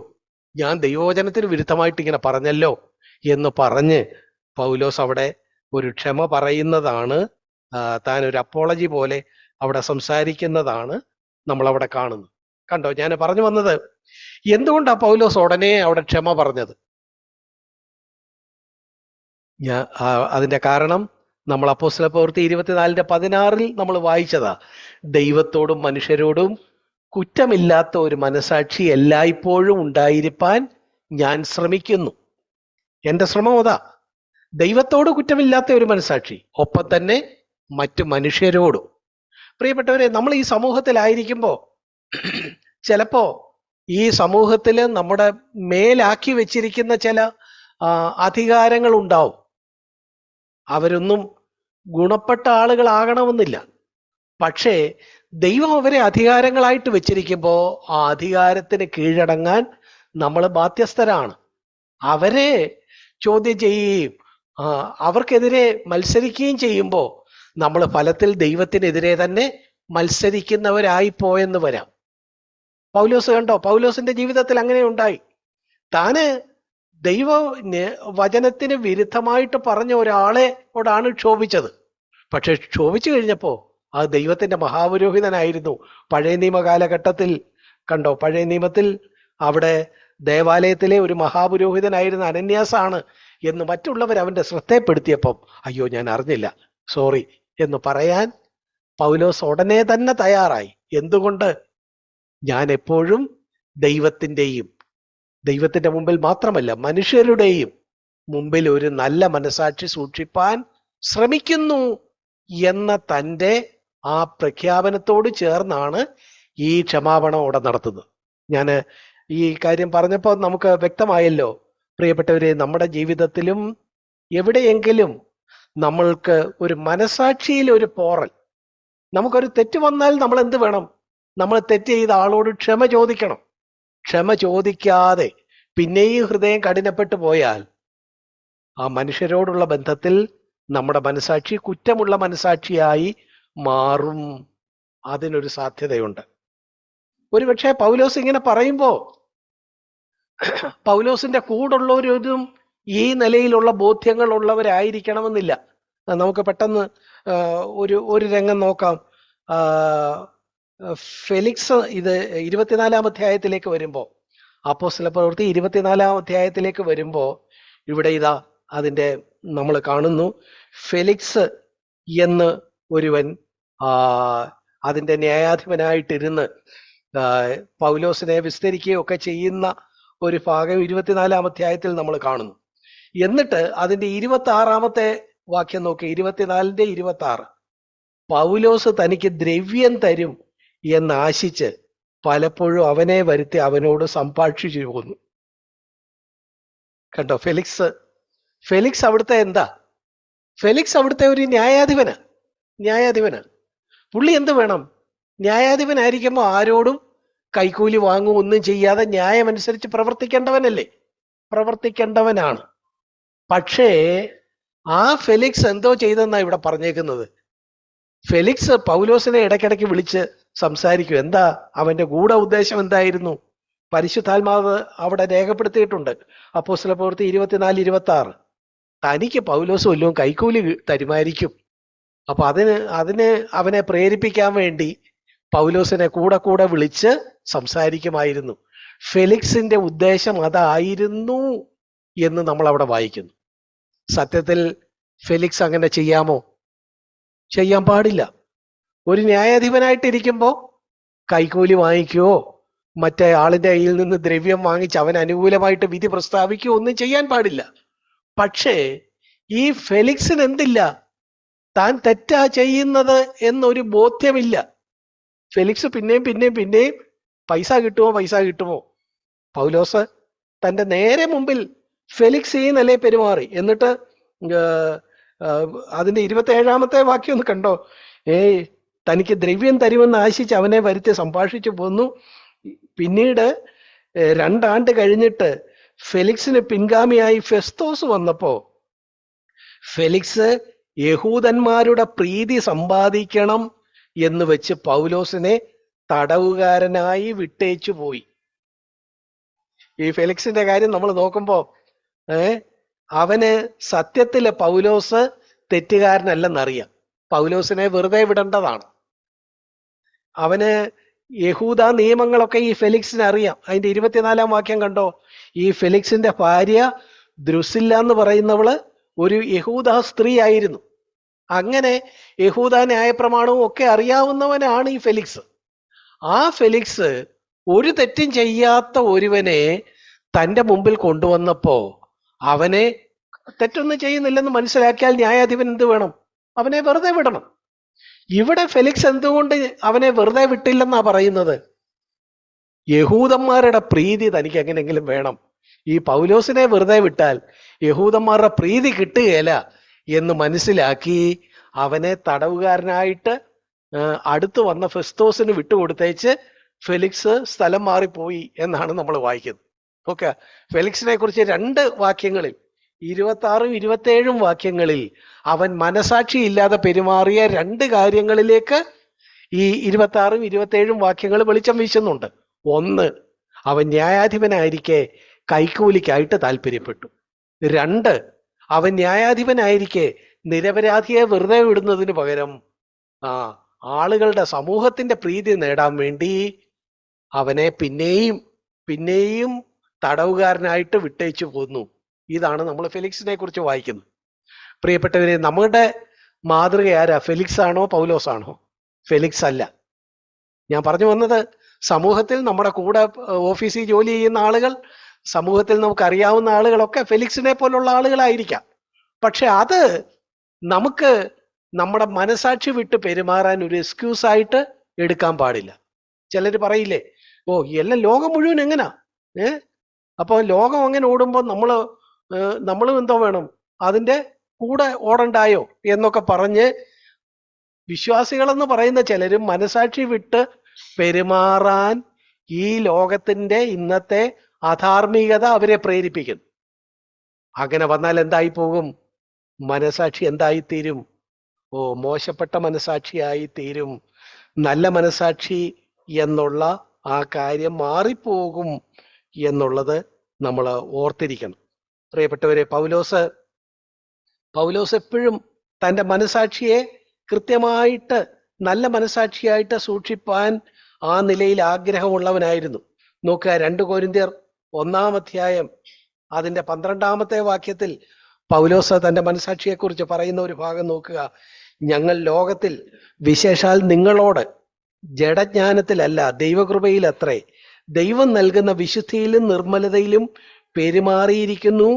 ഞാൻ ദൈവവചനത്തിന് വിരുദ്ധമായിട്ട് ഇങ്ങനെ പറഞ്ഞല്ലോ എന്ന് പറഞ്ഞ് പൗലോസ് അവിടെ ഒരു ക്ഷമ പറയുന്നതാണ്, താൻ ഒരു അപ്പോളജി പോലെ അവിടെ സംസാരിക്കുന്നതാണ് നമ്മളവിടെ കാണുന്നത്. കണ്ടോ? ഞാൻ പറഞ്ഞു വന്നത്, എന്തുകൊണ്ടാ പൗലോസ് ഉടനെ അവിടെ ക്ഷമ പറഞ്ഞത്? അതിന്റെ കാരണം നമ്മൾ അപ്പോസ്തല പ്രവൃത്തി 24-16 നമ്മൾ വായിച്ചതാ. ദൈവത്തോടും മനുഷ്യരോടും കുറ്റമില്ലാത്ത ഒരു മനസാക്ഷി എല്ലായ്പ്പോഴും ഉണ്ടായിരിക്കാൻ ഞാൻ ശ്രമിക്കുന്നു. എന്റെ ശ്രമം അതാ, ദൈവത്തോട് കുറ്റമില്ലാത്ത ഒരു മനസാക്ഷി, ഒപ്പം തന്നെ മറ്റു മനുഷ്യരോടും. പ്രിയപ്പെട്ടവരെ, നമ്മൾ ഈ സമൂഹത്തിലായിരിക്കുമ്പോൾ ചിലപ്പോ ഈ സമൂഹത്തിൽ നമ്മുടെ മേലാക്കി വെച്ചിരിക്കുന്ന ചില അധികാരങ്ങൾ ഉണ്ടാവും. അവരൊന്നും ഗുണപ്പെട്ട ആളുകളാകണമെന്നില്ല. പക്ഷേ ദൈവം അവരെ അധികാരങ്ങളായിട്ട് വെച്ചിരിക്കുമ്പോൾ ആ അധികാരത്തിന് കീഴടങ്ങാൻ നമ്മൾ ബാധ്യസ്ഥരാണ്. അവരെ ചോദ്യം ചെയ്യുകയും അവർക്കെതിരെ മത്സരിക്കുകയും ചെയ്യുമ്പോൾ നമ്മൾ ഫലത്തിൽ ദൈവത്തിനെതിരെ തന്നെ മത്സരിക്കുന്നവരായി പോയെന്ന് വരാം. പൗലോസ് കണ്ടോ, പൗലോസിന്റെ ജീവിതത്തിൽ അങ്ങനെ ഉണ്ടായി. താന് ദൈവ വചനത്തിന് വിരുദ്ധമായിട്ട് പറഞ്ഞ ഒരാളോടാണ് ക്ഷോഭിച്ചത്. പക്ഷെ ക്ഷോഭിച്ചു കഴിഞ്ഞപ്പോ അത് ദൈവത്തിന്റെ മഹാപുരോഹിതനായിരുന്നു. പഴയ നിയമ കാലഘട്ടത്തിൽ കണ്ടോ, പഴയ നിയമത്തിൽ അവിടെ ദേവാലയത്തിലെ ഒരു മഹാപുരോഹിതനായിരുന്ന അനന്യാസാണ് എന്ന് മറ്റുള്ളവർ അവന്റെ ശ്രദ്ധപ്പെടുത്തിയപ്പം, അയ്യോ ഞാൻ അറിഞ്ഞില്ല, സോറി എന്ന് പറയാൻ പൗലോസ് ഉടനെ തന്നെ തയ്യാറായി. എന്തുകൊണ്ട്? ഞാൻ എപ്പോഴും ദൈവത്തിന്റെ മുമ്പിൽ മാത്രമല്ല, മനുഷ്യരുടെയും മുമ്പിൽ ഒരു നല്ല മനസാക്ഷി സൂക്ഷിപ്പാൻ ശ്രമിക്കുന്നു എന്ന തൻ്റെ ആ പ്രഖ്യാപനത്തോട് ചേർന്നാണ് ഈ ക്ഷമാപണം അവിടെ നടത്തുന്നത്. ഞാൻ ഈ കാര്യം പറഞ്ഞപ്പോൾ നമുക്ക് വ്യക്തമായല്ലോ പ്രിയപ്പെട്ടവരെ, നമ്മുടെ ജീവിതത്തിലും എവിടെയെങ്കിലും നമ്മൾക്ക് ഒരു മനസാക്ഷിയിൽ ഒരു പോറൽ, നമുക്കൊരു തെറ്റ് വന്നാൽ നമ്മൾ എന്ത് വേണം? നമ്മൾ തെറ്റ് ചെയ്ത ആളോട് ക്ഷമ ചോദിക്കണം. ക്ഷമ ചോദിക്കാതെ പിന്നെയും ഹൃദയം കഠിനപ്പെട്ടു പോയാൽ ആ മനുഷ്യരോടുള്ള ബന്ധത്തിൽ നമ്മുടെ മനസാക്ഷി കുറ്റമുള്ള മനസാക്ഷിയായി മാറും. അതിനൊരു സാധ്യതയുണ്ട്. ഒരുപക്ഷെ പൗലോസ് ഇങ്ങനെ പറയുമ്പോ പൗലോസിന്റെ കൂടുള്ളവരും ഈ നിലയിലുള്ള ബോധ്യങ്ങൾ ഉള്ളവരായിരിക്കണമെന്നില്ല. നമുക്ക് പെട്ടെന്ന് ഒരു രംഗം നോക്കാം. ഫെലിക്സ് ഇത് 24-ാം അധ്യായത്തിലേക്ക് വരുമ്പോ, അപ്പോസ്തല പ്രവൃത്തി 24-ാം അധ്യായത്തിലേക്ക് വരുമ്പോ ഇവിടെ ഇതാ അതിന്റെ നമ്മൾ കാണുന്നു. ഫെലിക്സ് എന്ന് ഒരുവൻ അതിന്റെ ന്യായാധിപനായിട്ടിരുന്ന് പൗലോസിനെ വിസ്തരിക്കുകയൊക്കെ ചെയ്യുന്ന ഒരു ഭാഗം 24-ാം അധ്യായത്തിൽ നമ്മൾ കാണുന്നു. എന്നിട്ട് അതിന്റെ 26-ാമത്തെ വാക്യം നോക്കി, 24-ന്റെ 26. പൗലോസ് തനിക്ക് ദ്രവ്യം തരും എന്ന് ആശിച്ച് പലപ്പോഴും അവനെ വരുത്തി അവനോട് സംഭാഷിച്ചു പോകുന്നു. കണ്ടോ, ഫെലിക്സ് അവിടുത്തെ എന്താ? ഫെലിക്സ് അവിടുത്തെ ഒരു ന്യായാധിപന്. പുള്ളി എന്ത് വേണം? ന്യായാധിപനായിരിക്കുമ്പോൾ ആരോടും കൈക്കൂലി വാങ്ങും ഒന്നും ചെയ്യാതെ ന്യായമനുസരിച്ച് പ്രവർത്തിക്കേണ്ടവനാണ്. പക്ഷേ ആ ഫെലിക്സ് എന്തോ ചെയ്തെന്നാ ഇവിടെ പറഞ്ഞേക്കുന്നത്. ഫെലിക്സ് പൗലോസിനെ ഇടയ്ക്കിടയ്ക്ക് വിളിച്ച് സംസാരിക്കും. എന്താ അവന്റെ ഗൂഢ ഉദ്ദേശം എന്തായിരുന്നു? പരിശുദ്ധാത്മാവ് അവിടെ രേഖപ്പെടുത്തിയിട്ടുണ്ട്. അപ്പോസ്തല പ്രവൃത്തി 24-26. തനിക്ക് പൗലോസ് വല്ലതും കൈക്കൂലി തരുമായിരിക്കും. അപ്പൊ അതിന് അവനെ പ്രേരിപ്പിക്കാൻ വേണ്ടി പൗലോസിനെ കൂടെ വിളിച്ച് സംസാരിക്കുമായിരുന്നു. ഫെലിക്സിന്റെ ഉദ്ദേശം അതായിരുന്നു എന്ന് നമ്മൾ അവിടെ വായിക്കുന്നു. സത്യത്തിൽ ഫെലിക്സ് അങ്ങനെ ചെയ്യാമോ? ചെയ്യാൻ പാടില്ല. ഒരു ന്യായാധിപനായിട്ടിരിക്കുമ്പോ കൈക്കൂലി വാങ്ങിക്കുകയോ മറ്റേ ആളിന്റെ കയ്യിൽ നിന്ന് ദ്രവ്യം വാങ്ങിച്ച് അവൻ അനുകൂലമായിട്ട് വിധി പ്രസ്താവിക്കുകയോ ഒന്നും ചെയ്യാൻ പാടില്ല. പക്ഷേ ഈ ഫെലിക്സിന് എന്തില്ല? താൻ തെറ്റാ ചെയ്യുന്നത് എന്നൊരു ബോധ്യമില്ല. ഫെലിക്സ് പിന്നെയും പൈസ കിട്ടുമോ? പൗലോസ് തന്റെ നേരെ മുമ്പിൽ ഫെലിക്സ് ഈ നിലയെ പെരുമാറി. എന്നിട്ട് അതിന്റെ 27-ാമത്തെ വാക്യം ഒന്ന് കണ്ടോ. തനിക്ക് ദ്രവ്യം തരുമെന്ന് ആശിച്ച് അവനെ വരുത്തി സംഭാഷിച്ചു പോന്നു. പിന്നീട് 2 ആണ്ട് കഴിഞ്ഞിട്ട് ഫെലിക്സിന് പിൻഗാമിയായി ഫെസ്തോസ് വന്നപ്പോ ഫെലിക്സ് യഹൂദന്മാരുടെ പ്രീതി സമ്പാദിക്കണം എന്ന് വെച്ച് പൗലോസിനെ തടവുകാരനായി വിട്ടേച്ചു പോയി. ഈ ഫെലിക്സിന്റെ കാര്യം നമ്മൾ നോക്കുമ്പോ അവന് സത്യത്തില് പൗലോസ് തെറ്റുകാരനല്ലെന്നറിയാം. പൗലോസിനെ വെറുതെ വിടേണ്ടതാണ്. അവന് യഹൂദ നിയമങ്ങളൊക്കെ ഈ ഫെലിക്സിന് അറിയാം. അതിന്റെ 24-ാം വാക്യം കണ്ടോ. ഈ ഫെലിക്സിന്റെ ഭാര്യ ദ്രുസില്ല എന്ന് പറയുന്നവള് ഒരു യഹൂദ സ്ത്രീ ആയിരുന്നു. അങ്ങനെ യഹൂദ ന്യായപ്രമാണവും ഒക്കെ അറിയാവുന്നവനാണ് ഈ ഫെലിക്സ്. ആ ഫെലിക്സ് ഒരു തെറ്റും ചെയ്യാത്ത ഒരുവനെ തന്റെ മുമ്പിൽ കൊണ്ടുവന്നപ്പോ അവനെ തെറ്റൊന്നും ചെയ്യുന്നില്ലെന്ന് മനസ്സിലാക്കിയാൽ ന്യായാധിപൻ എന്ത് വേണം? അവനെ വെറുതെ വിടണം. ഇവിടെ ഫെലിക്സ് എന്തുകൊണ്ട് അവനെ വെറുതെ വിട്ടില്ലെന്നാ പറയുന്നത്? യഹൂദന്മാരുടെ പ്രീതി തനിക്ക് എങ്ങനെയെങ്കിലും വേണം. ഈ പൗലോസിനെ വെറുതെ വിട്ടാൽ യഹൂദന്മാരുടെ പ്രീതി കിട്ടുകയില്ല എന്ന് മനസ്സിലാക്കി അവനെ തടവുകാരനായിട്ട് അടുത്ത് വന്ന ഫെസ്തോസിന് വിട്ടുകൊടുത്തേച്ച് ഫെലിക്സ് സ്ഥലം മാറിപ്പോയി എന്നാണ് നമ്മൾ വായിക്കുന്നത്. ഓക്കെ, ഫെലിക്സിനെ കുറിച്ച് 2 വാക്യങ്ങളിൽ 26-ഉം 27-ഉം വാക്യങ്ങളിൽ അവൻ മനസാക്ഷി ഇല്ലാതെ പെരുമാറിയ 2 കാര്യങ്ങളിലേക്ക് ഈ 26ഉം 27ഉം വാക്യങ്ങൾ വെളിച്ചം വീശുന്നുണ്ട്. ഒന്ന്, അവൻ ന്യായാധിപനായിരിക്കെ കൈക്കൂലിക്കായിട്ട് താല്പര്യപ്പെട്ടു. 2, അവൻ ന്യായാധിപനായിരിക്കെ നിരപരാധിയെ വെറുതെ വിടുന്നതിന് പകരം ആളുകളുടെ സമൂഹത്തിന്റെ പ്രീതി നേടാൻ വേണ്ടി അവനെ പിന്നെയും പിന്നെയും തടവുകാരനായിട്ട് വിട്ടേച്ചു പോന്നു. ഇതാണ് നമ്മൾ ഫെലിക്സിനെ കുറിച്ച് വായിക്കുന്നത്. പ്രിയപ്പെട്ടവരെ, നമ്മുടെ മാതൃക ആരാ? ഫെലിക്സ് ആണോ പൗലോസ് ആണോ? ഫെലിക്സ് അല്ല. ഞാൻ പറഞ്ഞു വന്നത്, സമൂഹത്തിൽ നമ്മുടെ കൂടെ ഓഫീസിൽ ജോലി ചെയ്യുന്ന ആളുകൾ, സമൂഹത്തിൽ നമുക്ക് അറിയാവുന്ന ആളുകളൊക്കെ ഫെലിക്സിനെ പോലുള്ള ആളുകളായിരിക്കാം. പക്ഷെ അത് നമുക്ക് നമ്മുടെ മനസാക്ഷി വിട്ട് പെരുമാറാൻ ഒരു എക്സ്ക്യൂസ് ആയിട്ട് എടുക്കാൻ പാടില്ല. ചിലർ പറയില്ലേ, ഓ എല്ലാം ലോകം മുഴുവൻ എങ്ങനാ, അപ്പൊ ലോകം അങ്ങനെ ഓടുമ്പോൾ നമ്മളും എന്തോ വേണം, അതിന്റെ കൂടെ ഓടണ്ടായോ എന്നൊക്കെ പറഞ്ഞ് വിശ്വാസികളെന്ന് പറയുന്ന ചിലരും മനസാക്ഷി വിട്ട് പെരുമാറാൻ ഈ ലോകത്തിന്റെ ഇന്നത്തെ അധാർമികത അവരെ പ്രേരിപ്പിക്കുന്നു. അങ്ങനെ വന്നാൽ എന്തായി പോകും? മനസാക്ഷി എന്തായിത്തീരും? മോശപ്പെട്ട മനസാക്ഷിയായി തീരും. നല്ല മനസാക്ഷി എന്നുള്ള ആ കാര്യം മാറിപ്പോകും എന്നുള്ളത് നമ്മൾ ഓർത്തിരിക്കണം. പ്രിയപ്പെട്ടവരെ, പൗലോസ് എപ്പോഴും തൻ്റെ മനസാക്ഷിയെ കൃത്യമായിട്ട് നല്ല മനസാക്ഷിയായിട്ട് സൂക്ഷിപ്പാൻ ആ നിലയിൽ ആഗ്രഹമുള്ളവനായിരുന്നു. നോക്കുക, 2 കൊരിന്ത്യർ 1-ാം അധ്യായം അതിൻ്റെ 12-ാമത്തെ വാക്യത്തിൽ പൗലോസ് തൻ്റെ മനസാക്ഷിയെക്കുറിച്ച് പറയുന്ന ഒരു ഭാഗം നോക്കുക. ഞങ്ങൾ ലോകത്തിൽ, വിശേഷാൽ നിങ്ങളോട്, ജഡജ്ഞാനത്തിലല്ല ദൈവകൃപയിലത്രേ ദൈവം നൽകുന്ന വിശുദ്ധിയിലും നിർമ്മലതയിലും പെരുമാറിയിരിക്കുന്നു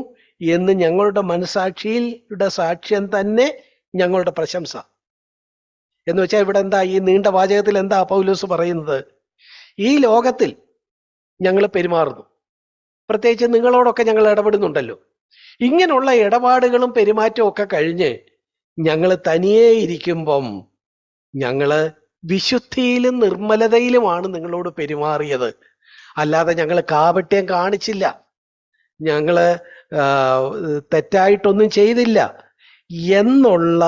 എന്ന് ഞങ്ങളുടെ മനസാക്ഷിയുടെ സാക്ഷ്യം തന്നെ ഞങ്ങളുടെ പ്രശംസ. എന്ന് വെച്ചാൽ ഇവിടെ എന്താ, ഈ നീണ്ട വാചകത്തിൽ എന്താ പൗലോസ് പറയുന്നത്? ഈ ലോകത്തിൽ ഞങ്ങൾ പെരുമാറുന്നു, പ്രത്യേകിച്ച് നിങ്ങളോടൊക്കെ ഞങ്ങൾ ഇടപെടുന്നുണ്ടല്ലോ. ഇങ്ങനെയുള്ള ഇടപാടുകളും പെരുമാറ്റവും ഒക്കെ കഴിഞ്ഞ് ഞങ്ങൾ തനിയെ ഇരിക്കുമ്പം ഞങ്ങള് വിശുദ്ധിയിലും നിർമ്മലതയിലുമാണ് നിങ്ങളോട് പെരുമാറിയത്. അല്ലാതെ ഞങ്ങൾ കാപട്യം കാണിച്ചില്ല, ഞങ്ങള് തെറ്റായിട്ടൊന്നും ചെയ്തില്ല എന്നുള്ള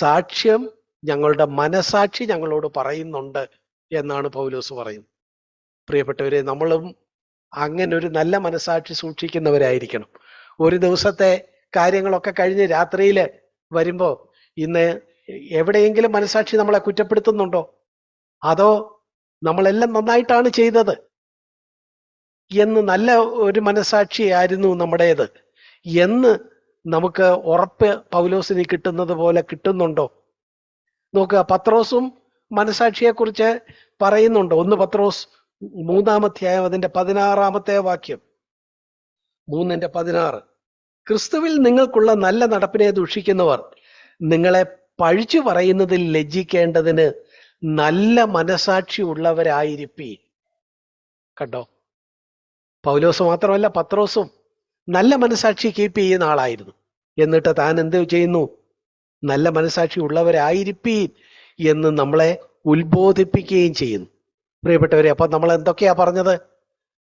സാക്ഷ്യം ഞങ്ങളുടെ മനസാക്ഷി ഞങ്ങളോട് പറയുന്നുണ്ട് എന്നാണ് പൗലോസ് പറയുന്നത്. പ്രിയപ്പെട്ടവരെ, നമ്മളും അങ്ങനെ ഒരു നല്ല മനസാക്ഷി സൂക്ഷിക്കുന്നവരായിരിക്കണം. ഒരു ദിവസത്തെ കാര്യങ്ങളൊക്കെ കഴിഞ്ഞ് രാത്രിയിൽ വരുമ്പോൾ ഇന്ന് എവിടെയെങ്കിലും മനസാക്ഷി നമ്മളെ കുറ്റപ്പെടുത്തുന്നുണ്ടോ? അതോ നമ്മളെല്ലാം നന്നായിട്ടാണ് ചെയ്തത് എന്ന്, നല്ല ഒരു മനസാക്ഷിയായിരുന്നു നമ്മുടേത് എന്ന് നമുക്ക് ഉറപ്പ് പൗലോസിന് കിട്ടുന്നത് പോലെ കിട്ടുന്നുണ്ടോ? നോക്കുക, പത്രോസും മനസാക്ഷിയെക്കുറിച്ച് പറയുന്നുണ്ട്. 1 പത്രോസ് 3-ാം അധ്യായം അതിന്റെ 16-ാമത്തെ വാക്യം, 3:16, ക്രിസ്തുവിൽ നിങ്ങൾക്കുള്ള നല്ല നടപ്പിനെ ദുഷിക്കുന്നവർ നിങ്ങളെ പഴിച്ചു പറയുന്നതിൽ ലജ്ജിക്കേണ്ടതിന് നല്ല മനസാക്ഷി ഉള്ളവരായിരിപ്പീൻ. കണ്ടോ, പൗലോസ് മാത്രമല്ല പത്രോസും നല്ല മനസാക്ഷി കീപ്പ് ചെയ്യുന്ന ആളായിരുന്നു. എന്നിട്ട് താൻ എന്ത് ചെയ്യുന്നു? നല്ല മനസാക്ഷി ഉള്ളവരായിരിപ്പീൻ എന്ന് നമ്മളെ ഉത്ബോധിപ്പിക്കുകയും ചെയ്യുന്നു. പ്രിയപ്പെട്ടവരെ, അപ്പൊ നമ്മൾ എന്തൊക്കെയാ പറഞ്ഞത്?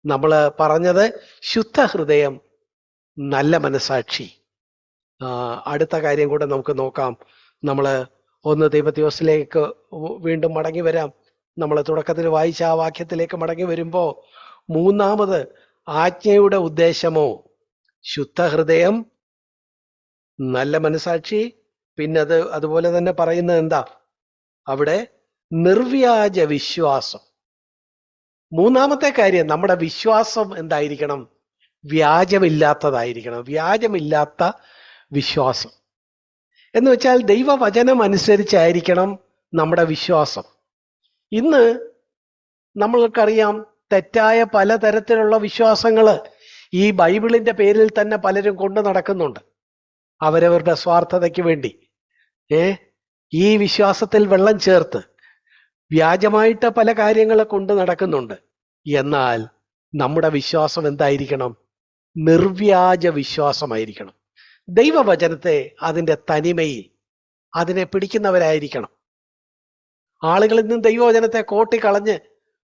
നമ്മൾ പറഞ്ഞത് ശുദ്ധ ഹൃദയം, നല്ല മനസാക്ഷി. അടുത്ത കാര്യം കൂടെ നമുക്ക് നോക്കാം. നമ്മൾ 1 തീമോഥെയോസിലേക്ക് വീണ്ടും മടങ്ങി വരാം. നമ്മൾ തുടക്കത്തിൽ വായിച്ച ആ വാക്യത്തിലേക്ക് മടങ്ങി വരുമ്പോ, 3-ാമത് ആജ്ഞയുടെ ഉദ്ദേശമോ ശുദ്ധ ഹൃദയം, നല്ല മനസാക്ഷി, പിന്നെ അതുപോലെ തന്നെ പറയുന്നത് എന്താ അവിടെ? നിർവ്യാജ വിശ്വാസം. 3-ാമത്തെ കാര്യം, നമ്മുടെ വിശ്വാസം എന്തായിരിക്കണം? വ്യാജമില്ലാത്തതായിരിക്കണം. വ്യാജമില്ലാത്ത വിശ്വാസം എന്ന് വെച്ചാൽ ദൈവവചനം അനുസരിച്ചായിരിക്കണം നമ്മുടെ വിശ്വാസം. ഇന്ന് നമ്മൾക്കറിയാം, തെറ്റായ പലതരത്തിലുള്ള വിശ്വാസങ്ങൾ ഈ ബൈബിളിന്റെ പേരിൽ തന്നെ പലരും കൊണ്ടു നടക്കുന്നുണ്ട് അവരവരുടെ സ്വാർത്ഥതയ്ക്ക് വേണ്ടി. ഈ വിശ്വാസത്തിൽ വെള്ളം ചേർത്ത് വ്യാജമായിട്ട് പല കാര്യങ്ങൾ കൊണ്ട് നടക്കുന്നുണ്ട്. എന്നാൽ നമ്മുടെ വിശ്വാസം എന്തായിരിക്കണം? നിർവ്യാജ വിശ്വാസമായിരിക്കണം. ദൈവവചനത്തെ അതിൻ്റെ തനിമയിൽ അതിനെ പിടിക്കുന്നവരായിരിക്കണം. ആളുകൾ ഇന്നും ദൈവവചനത്തെ കോട്ടിക്കളഞ്ഞ്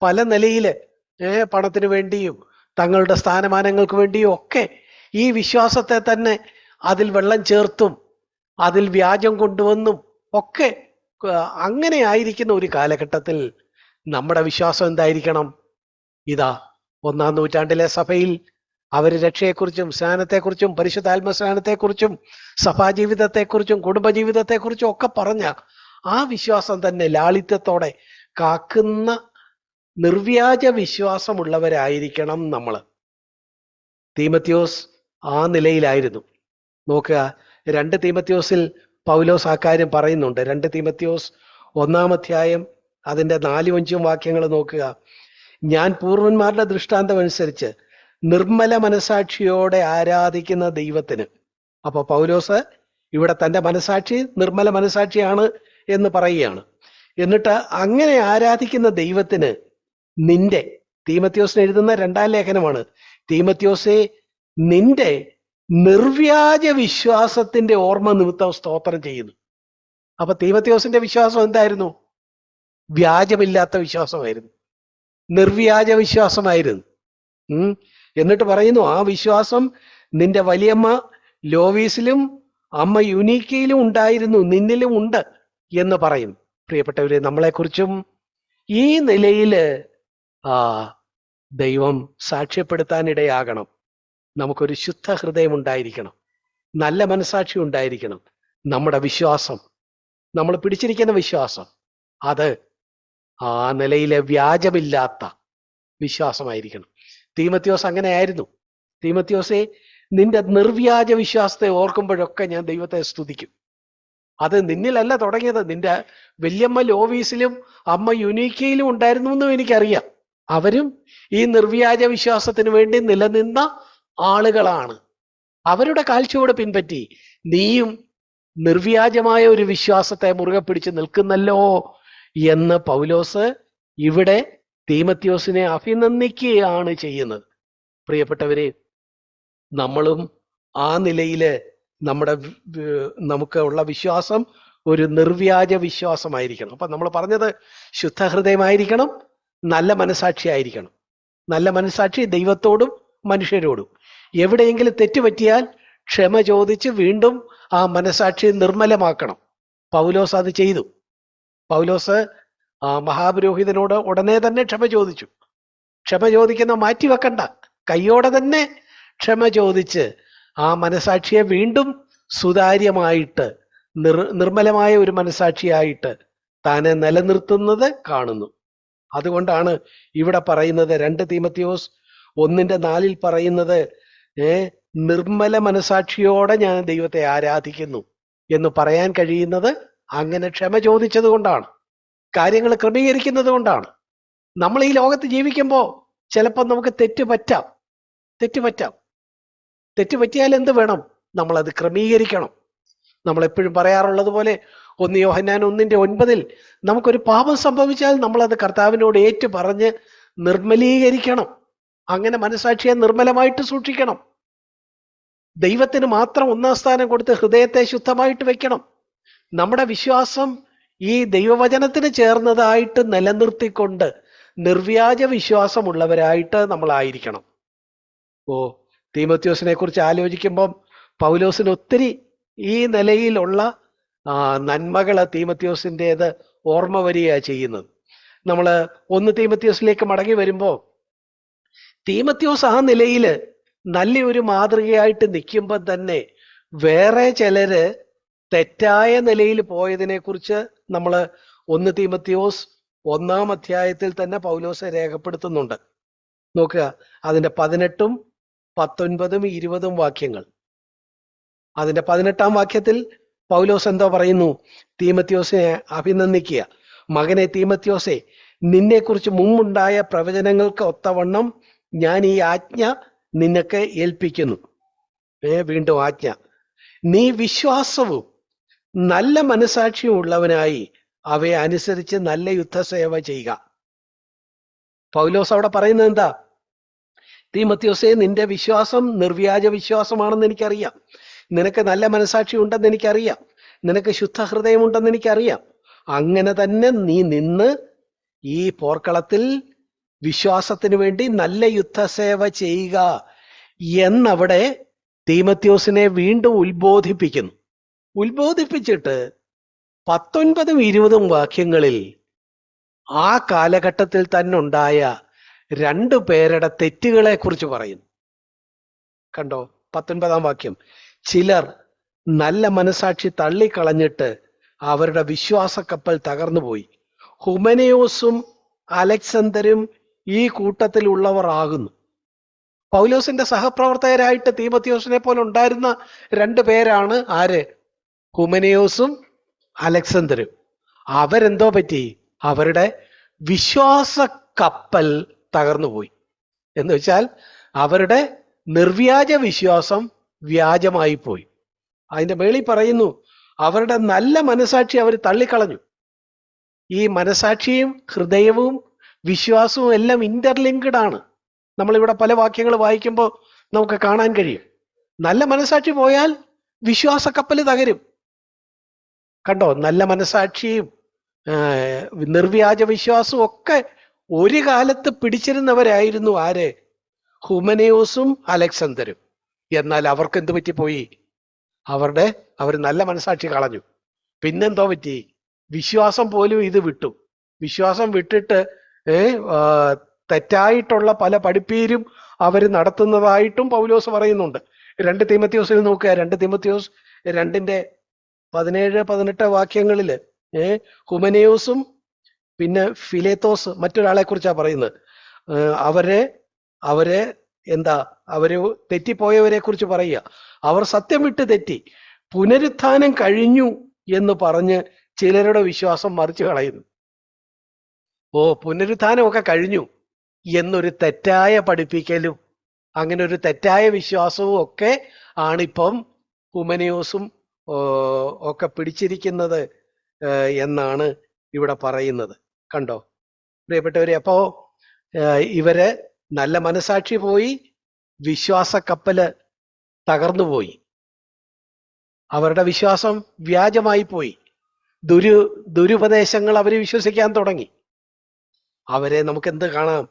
പല നിലയിൽ പണത്തിന് വേണ്ടിയും തങ്ങളുടെ സ്ഥാനമാനങ്ങൾക്ക് വേണ്ടിയും ഒക്കെ ഈ വിശ്വാസത്തെ തന്നെ അതിൽ വെള്ളം ചേർത്തും അതിൽ വ്യാജം കൊണ്ടുവന്നും ഒക്കെ അങ്ങനെ ആയിരിക്കുന്ന ഒരു കാലഘട്ടത്തിൽ നമ്മുടെ വിശ്വാസം എന്തായിരിക്കണം? ഇതാ 1-ാം നൂറ്റാണ്ടിലെ സഭയിൽ അവര് രക്ഷയെക്കുറിച്ചും സ്നാനത്തെക്കുറിച്ചും പരിശുദ്ധാത്മ സ്നാനത്തെക്കുറിച്ചും സഭാജീവിതത്തെക്കുറിച്ചും കുടുംബജീവിതത്തെക്കുറിച്ചും ഒക്കെ പറഞ്ഞ ആ വിശ്വാസം തന്നെ ലാളിത്യത്തോടെ കാക്കുന്ന നിർവ്യാജ വിശ്വാസമുള്ളവരായിരിക്കണം നമ്മൾ. തീമത്യോസ് ആ നിലയിലായിരുന്നു. നോക്കുക, 2 തീമത്യോസിൽ പൗലോസ് ആ കാര്യം പറയുന്നുണ്ട്. 2 തീമത്യോസ് 1-ാം അധ്യായം അതിന്റെ 4-5 വാക്യങ്ങൾ നോക്കുക. ഞാൻ പൂർവന്മാരുടെ ദൃഷ്ടാന്തം അനുസരിച്ച് നിർമ്മല മനസാക്ഷിയോടെ ആരാധിക്കുന്ന ദൈവത്തിന്. അപ്പൊ പൗലോസ് ഇവിടെ തന്റെ മനസാക്ഷി നിർമ്മല മനസാക്ഷിയാണ് എന്ന് പറയുകയാണ്. എന്നിട്ട് അങ്ങനെ ആരാധിക്കുന്ന ദൈവത്തിന് നിന്റെ, തീമത്യോസിന് എഴുതുന്ന 2-ാം ലേഖനമാണ്, തീമത്യോസെ നിന്റെ നിർവ്യാജ വിശ്വാസത്തിന്റെ ഓർമ്മ നിമിത്തം സ്തോത്രം ചെയ്യുന്നു. അപ്പൊ തീമത്യോസിന്റെ വിശ്വാസം എന്തായിരുന്നു? വ്യാജമില്ലാത്ത വിശ്വാസമായിരുന്നു, നിർവ്യാജ വിശ്വാസമായിരുന്നു. എന്നിട്ട് പറയുന്നു, ആ വിശ്വാസം നിന്റെ വലിയമ്മ ലോവീസിലും അമ്മ യുനീക്കയിലും ഉണ്ടായിരുന്നു, നിന്നിലും ഉണ്ട് എന്ന് പറയും. പ്രിയപ്പെട്ടവരെ, നമ്മളെക്കുറിച്ചും ഈ നിലയില് ദൈവം സാക്ഷ്യപ്പെടുത്താനിടയാകണം. നമുക്കൊരു ശുദ്ധ ഹൃദയം ഉണ്ടായിരിക്കണം, നല്ല മനസാക്ഷി ഉണ്ടായിരിക്കണം. നമ്മുടെ വിശ്വാസം, നമ്മൾ പിടിച്ചിരിക്കുന്ന വിശ്വാസം, അത് ആ നിലയിലെ വ്യാജമില്ലാത്ത വിശ്വാസമായിരിക്കണം. തീമത്യോസ് അങ്ങനെ ആയിരുന്നു. തീമത്യോസെ, നിന്റെ നിർവ്യാജ വിശ്വാസത്തെ ഓർക്കുമ്പോഴൊക്കെ ഞാൻ ദൈവത്തെ സ്തുതിക്കും. അത് നിന്നിലല്ല തുടങ്ങിയത്, നിന്റെ വല്യമ്മ ലോവീസിലും അമ്മ യുനീക്കയിലും ഉണ്ടായിരുന്നു എന്നും എനിക്കറിയാം. അവരും ഈ നിർവ്യാജ വിശ്വാസത്തിന് വേണ്ടി നിലനിന്ന ആളുകളാണ്. അവരുടെ കാഴ്ചയോട് പിൻപറ്റി നീയും നിർവ്യാജമായ ഒരു വിശ്വാസത്തെ മുറുകെ പിടിച്ച് നിൽക്കുന്നല്ലോ എന്ന് പൗലോസ് ഇവിടെ തീമത്യോസിനെ അഭിനന്ദിക്കുകയാണ് ചെയ്യുന്നത്. പ്രിയപ്പെട്ടവരെ, നമ്മളും ആ നിലയില് നമുക്ക് ഉള്ള വിശ്വാസം ഒരു നിർവ്യാജ വിശ്വാസമായിരിക്കണം. അപ്പൊ നമ്മൾ പറഞ്ഞത് ശുദ്ധഹൃദയമായിരിക്കണം, നല്ല മനസാക്ഷി ആയിരിക്കണം. നല്ല മനസാക്ഷി ദൈവത്തോടും മനുഷ്യരോടും. എവിടെയെങ്കിലും തെറ്റുപറ്റിയാൽ ക്ഷമ ചോദിച്ച് വീണ്ടും ആ മനസാക്ഷി നിർമ്മലമാക്കണം. പൗലോസ് അത് ചെയ്തു. പൗലോസ് മഹാപുരോഹിതനോട് ഉടനെ തന്നെ ക്ഷമ ചോദിച്ചു. ക്ഷമ ചോദിക്കുന്ന മാറ്റിവെക്കണ്ട, കയ്യോടെ തന്നെ ക്ഷമ ചോദിച്ച് ആ മനസാക്ഷിയെ വീണ്ടും സുതാര്യമായിട്ട് നിർമ്മലമായ ഒരു മനസാക്ഷിയായിട്ട് താനെ നിലനിർത്തുന്നത് കാണുന്നു. അതുകൊണ്ടാണ് ഇവിടെ പറയുന്നത്, 2 തീമത്യോസ് 1:4 പറയുന്നത്, നിർമ്മല മനസാക്ഷിയോടെ ഞാൻ ദൈവത്തെ ആരാധിക്കുന്നു എന്ന് പറയാൻ കഴിയുന്നത് അങ്ങനെ ക്ഷമ ചോദിച്ചത് കൊണ്ടാണ്, കാര്യങ്ങൾ ക്രമീകരിക്കുന്നത് കൊണ്ടാണ്. നമ്മൾ ഈ ലോകത്ത് ജീവിക്കുമ്പോൾ ചിലപ്പോൾ നമുക്ക് തെറ്റുപറ്റാം. തെറ്റുപറ്റിയാൽ എന്ത് വേണം? നമ്മളത് ക്രമീകരിക്കണം. നമ്മൾ എപ്പോഴും പറയാറുള്ളത് പോലെ 1 യോഹന്നാൻ 1:9 നമുക്കൊരു പാപം സംഭവിച്ചാൽ നമ്മളത് കർത്താവിനോട് ഏറ്റു പറഞ്ഞ് നിർമ്മലീകരിക്കണം. അങ്ങനെ മനസാക്ഷിയെ നിർമ്മലമായിട്ട് സൂക്ഷിക്കണം. ദൈവത്തിന് മാത്രം 1-ാം സ്ഥാനം കൊടുത്ത് ഹൃദയത്തെ ശുദ്ധമായിട്ട് വെക്കണം. നമ്മുടെ വിശ്വാസം ഈ ദൈവവചനത്തിന് ചേർന്നതായിട്ട് നിലനിർത്തിക്കൊണ്ട് നിർവ്യാജ വിശ്വാസമുള്ളവരായിട്ട് നമ്മളായിരിക്കണം. തീമത്യോസിനെ കുറിച്ച് ആലോചിക്കുമ്പം പൗലോസിന് ഒത്തിരി ഈ നിലയിലുള്ള നന്മകള് തീമത്യോസിൻ്റെത് ഓർമ്മ വരിക ചെയ്യുന്നത്. നമ്മൾ 1 തീമത്യോസിലേക്ക് മടങ്ങി വരുമ്പോൾ തീമത്യോസ് ആ നിലയില് നല്ലൊരു മാതൃകയായിട്ട് നിൽക്കുമ്പോൾ തന്നെ വേറെ ചിലര് തെറ്റായ നിലയിൽ പോയതിനെ കുറിച്ച് നമ്മൾ 1 തീമത്യോസ് 1-ാം അധ്യായത്തിൽ തന്നെ പൗലോസ് രേഖപ്പെടുത്തുന്നുണ്ട്. നോക്കുക, അതിന്റെ 18, 19, 20 വാക്യങ്ങൾ. അതിന്റെ 18-ാം വാക്യത്തിൽ പൗലോസ് എന്തോ പറയുന്നു? തീമത്യോസിനെ അഭിനന്ദിക്കുക. മകനെ തീമത്യോസെ, നിന്നെക്കുറിച്ച് മുമ്പുണ്ടായ പ്രവചനങ്ങൾക്ക് ഒത്തവണ്ണം ഞാൻ ഈ ആജ്ഞ നിനക്ക് ഏൽപ്പിക്കുന്നു. വീണ്ടും ആജ്ഞ, നീ വിശ്വാസവും നല്ല മനസാക്ഷിയും ഉള്ളവനായി അവയെ അനുസരിച്ച് നല്ല യുദ്ധസേവ ചെയ്യുക. പൗലോസ് അവിടെ പറയുന്നത് എന്താ? തീമത്യോസേ, നിന്റെ വിശ്വാസം നിർവ്യാജ വിശ്വാസമാണെന്ന് എനിക്കറിയാം. നിനക്ക് നല്ല മനസാക്ഷി ഉണ്ടെന്ന് എനിക്കറിയാം. നിനക്ക് ശുദ്ധ ഹൃദയമുണ്ടെന്ന് എനിക്കറിയാം. അങ്ങനെ തന്നെ നീ നിന്ന് ഈ പോർക്കളത്തിൽ വിശ്വാസത്തിന് വേണ്ടി നല്ല യുദ്ധസേവ ചെയ്യുക എന്നവിടെ തീമത്യോസിനെ വീണ്ടും ഉത്ബോധിപ്പിക്കുന്നു. ഉത്ബോധിപ്പിച്ചിട്ട് 19ഉം 20ഉം വാക്യങ്ങളിൽ ആ കാലഘട്ടത്തിൽ തന്നെ ഉണ്ടായ 2 പേരുടെ തെറ്റുകളെ കുറിച്ച് പറയുന്നു. കണ്ടോ 19ആം വാക്യം, ചിലർ നല്ല മനസാക്ഷി തള്ളിക്കളഞ്ഞിട്ട് അവരുടെ വിശ്വാസ കപ്പൽ തകർന്നുപോയി. ഹുമനയോസും അലക്സന്തരും ഈ കൂട്ടത്തിലുള്ളവർ ആകുന്നു. പൗലോസിന്റെ സഹപ്രവർത്തകരായിട്ട് തീമോഥെയോസിനെ പോലെ ഉണ്ടായിരുന്ന 2 പേരാണ് ആര്? ഹുമനയോസും അലക്സന്തരും. അവരെന്തോ പറ്റി? അവരുടെ വിശ്വാസ കപ്പൽ തകർന്നുപോയി. എന്ന് വെച്ചാൽ അവരുടെ നിർവ്യാജ വിശ്വാസം വ്യാജമായി പോയി. അതിന്റെ മേളിൽ പറയുന്നു, അവരുടെ നല്ല മനസാക്ഷി അവർ തള്ളിക്കളഞ്ഞു. ഈ മനസാക്ഷിയും ഹൃദയവും വിശ്വാസവും എല്ലാം ഇന്റർലിങ്ക്ഡ് ആണ്. നമ്മളിവിടെ പല വാക്യങ്ങൾ വായിക്കുമ്പോൾ നമുക്ക് കാണാൻ കഴിയും. നല്ല മനസാക്ഷി പോയാൽ വിശ്വാസ കപ്പൽ തകരും. കണ്ടോ, നല്ല മനസാക്ഷിയും നിർവ്യാജ വിശ്വാസവും ഒക്കെ ഒരു കാലത്ത് പിടിച്ചിരുന്നവരായിരുന്നു ആര്? ഹുമനയോസും അലക്സന്തരും. എന്നാൽ അവർക്ക് എന്ത് പറ്റിപ്പോയി? അവർ നല്ല മനസാക്ഷി കളഞ്ഞു. പിന്നെന്തോ പറ്റി? വിശ്വാസം പോലും ഇത് വിട്ടു. വിശ്വാസം വിട്ടിട്ട് തെറ്റായിട്ടുള്ള പല പഠിപ്പീരും അവർ നടത്തുന്നതായിട്ടും പൗലോസ് പറയുന്നുണ്ട്. 2 തീമോഥെയോസിൽ നോക്കുക. 2 തീമോഥെയോസ് 2:17-18 വാക്യങ്ങളില് ഹുമനയോസും പിന്നെ ഫിലേത്തോസ് മറ്റൊരാളെ കുറിച്ചാണ് പറയുന്നത്. അവര് തെറ്റിപ്പോയവരെ കുറിച്ച് പറയുക. അവർ സത്യം വിട്ട് തെറ്റി പുനരുത്ഥാനം കഴിഞ്ഞു എന്ന് പറഞ്ഞ് ചിലരുടെ വിശ്വാസം മറിച്ചു കളയുന്നു. പുനരുത്ഥാനമൊക്കെ കഴിഞ്ഞു എന്നൊരു തെറ്റായ പഠിപ്പിക്കലും അങ്ങനെ ഒരു തെറ്റായ വിശ്വാസവും ഒക്കെ ആണിപ്പം ഹുമനയോസും ഒക്കെ പിടിച്ചിരിക്കുന്നത് എന്നാണ് ഇവിടെ പറയുന്നത്. കണ്ടോ പ്രിയപ്പെട്ടവരെ? അപ്പോ ഇവര് നല്ല മനസാക്ഷി പോയി, വിശ്വാസ കപ്പല് തകർന്നുപോയി, അവരുടെ വിശ്വാസം വ്യാജമായി പോയി, ദുരുപദേശങ്ങൾ അവർ വിശ്വസിക്കാൻ തുടങ്ങി. അവരെ നമുക്ക് എന്ത് കാണാം?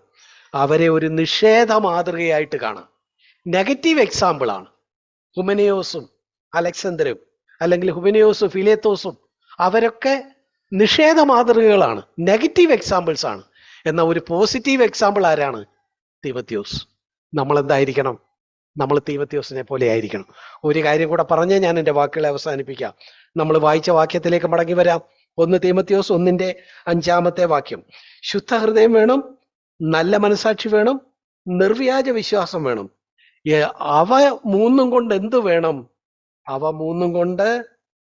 അവരെ ഒരു നിഷേധ മാതൃകയായിട്ട് കാണാം. നെഗറ്റീവ് എക്സാമ്പിൾ ആണ് ഹുമനയോസും അലക്സന്തരും, അല്ലെങ്കിൽ ഹുമനയോസും ഫിലേത്തോസും. അവരൊക്കെ നിഷേധ മാതൃകകളാണ്, നെഗറ്റീവ് എക്സാമ്പിൾസ് ആണ്. എന്നാൽ ഒരു പോസിറ്റീവ് എക്സാമ്പിൾ ആരാണ്? തീമോഥെയോസ്. നമ്മൾ എന്തായിരിക്കണം? നമ്മൾ തീമോഥെയോസിനെ പോലെ ആയിരിക്കണം. ഒരു കാര്യം കൂടെ പറഞ്ഞ് ഞാൻ എൻ്റെ വാക്കുകളെ അവസാനിപ്പിക്കാം. നമ്മൾ വായിച്ച വാക്യത്തിലേക്ക് മടങ്ങി വരാം. 1 തീമോഥെയോസ് 1:5 വാക്യം. ശുദ്ധ ഹൃദയം വേണം, നല്ല മനസാക്ഷി വേണം, നിർവ്യാജ വിശ്വാസം വേണം. അവ 3 കൊണ്ട് എന്തു വേണം? അവ 3 കൊണ്ട്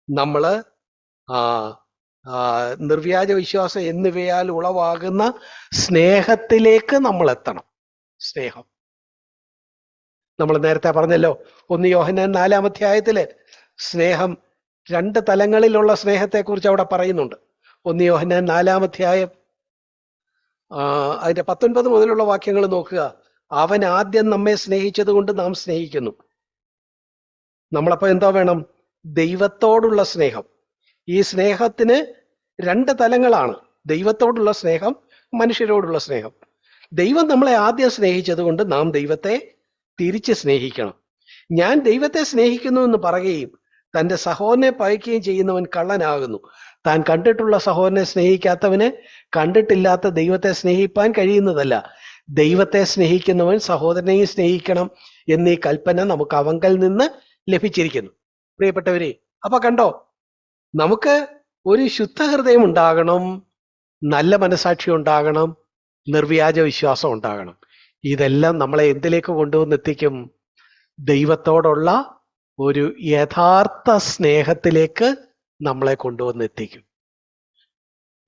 നമ്മള് നിർവ്യാജ വിശ്വാസം എന്നിവയാൽ ഉളവാകുന്ന സ്നേഹത്തിലേക്ക് നമ്മൾ എത്തണം. സ്നേഹം നമ്മൾ നേരത്തെ പറഞ്ഞല്ലോ, 1 യോഹന്നാൻ 4-ാം സ്നേഹം 2 തലങ്ങളിലുള്ള സ്നേഹത്തെക്കുറിച്ച് അവിടെ പറയുന്നുണ്ട്. 1 യോഹന്നാൻ 4-ാം അതിന്റെ 19 മുതലുള്ള വാക്യങ്ങൾ നോക്കുക. അവൻ ആദ്യം നമ്മെ സ്നേഹിച്ചത് കൊണ്ട് നാം സ്നേഹിക്കുന്നു. നമ്മളപ്പോ എന്തോ വേണം? ദൈവത്തോടുള്ള സ്നേഹം. ഈ സ്നേഹത്തിന് 2 തലങ്ങളാണ്. ദൈവത്തോടുള്ള സ്നേഹം, മനുഷ്യരോടുള്ള സ്നേഹം. ദൈവം നമ്മളെ ആദ്യം സ്നേഹിച്ചത് കൊണ്ട് നാം ദൈവത്തെ തിരിച്ച് സ്നേഹിക്കണം. ഞാൻ ദൈവത്തെ സ്നേഹിക്കുന്നു എന്ന് പറയുകയും തൻ്റെ സഹോദരനെ പകയ്ക്കുകയും ചെയ്യുന്നവൻ കള്ളനാകുന്നു. താൻ കണ്ടിട്ടുള്ള സഹോദരനെ സ്നേഹിക്കാത്തവന് കണ്ടിട്ടില്ലാത്ത ദൈവത്തെ സ്നേഹിപ്പാൻ കഴിയുന്നതല്ല. ദൈവത്തെ സ്നേഹിക്കുന്നവൻ സഹോദരനെയും സ്നേഹിക്കണം എന്നീ കൽപ്പന നമുക്ക് അവങ്കൽ നിന്ന് ലഭിച്ചിരിക്കുന്നു. പ്രിയപ്പെട്ടവരെ, അപ്പൊ കണ്ടോ, നമുക്ക് ഒരു ശുദ്ധ ഹൃദയം ഉണ്ടാകണം, നല്ല മനസാക്ഷി ഉണ്ടാകണം, നിർവ്യാജ വിശ്വാസം ഉണ്ടാകണം. ഇതെല്ലാം നമ്മളെ എന്തിലേക്ക് കൊണ്ടുവന്നെത്തിക്കും? ദൈവത്തോടുള്ള ഒരു യഥാർത്ഥ സ്നേഹത്തിലേക്ക് നമ്മളെ കൊണ്ടുവന്നെത്തിക്കും.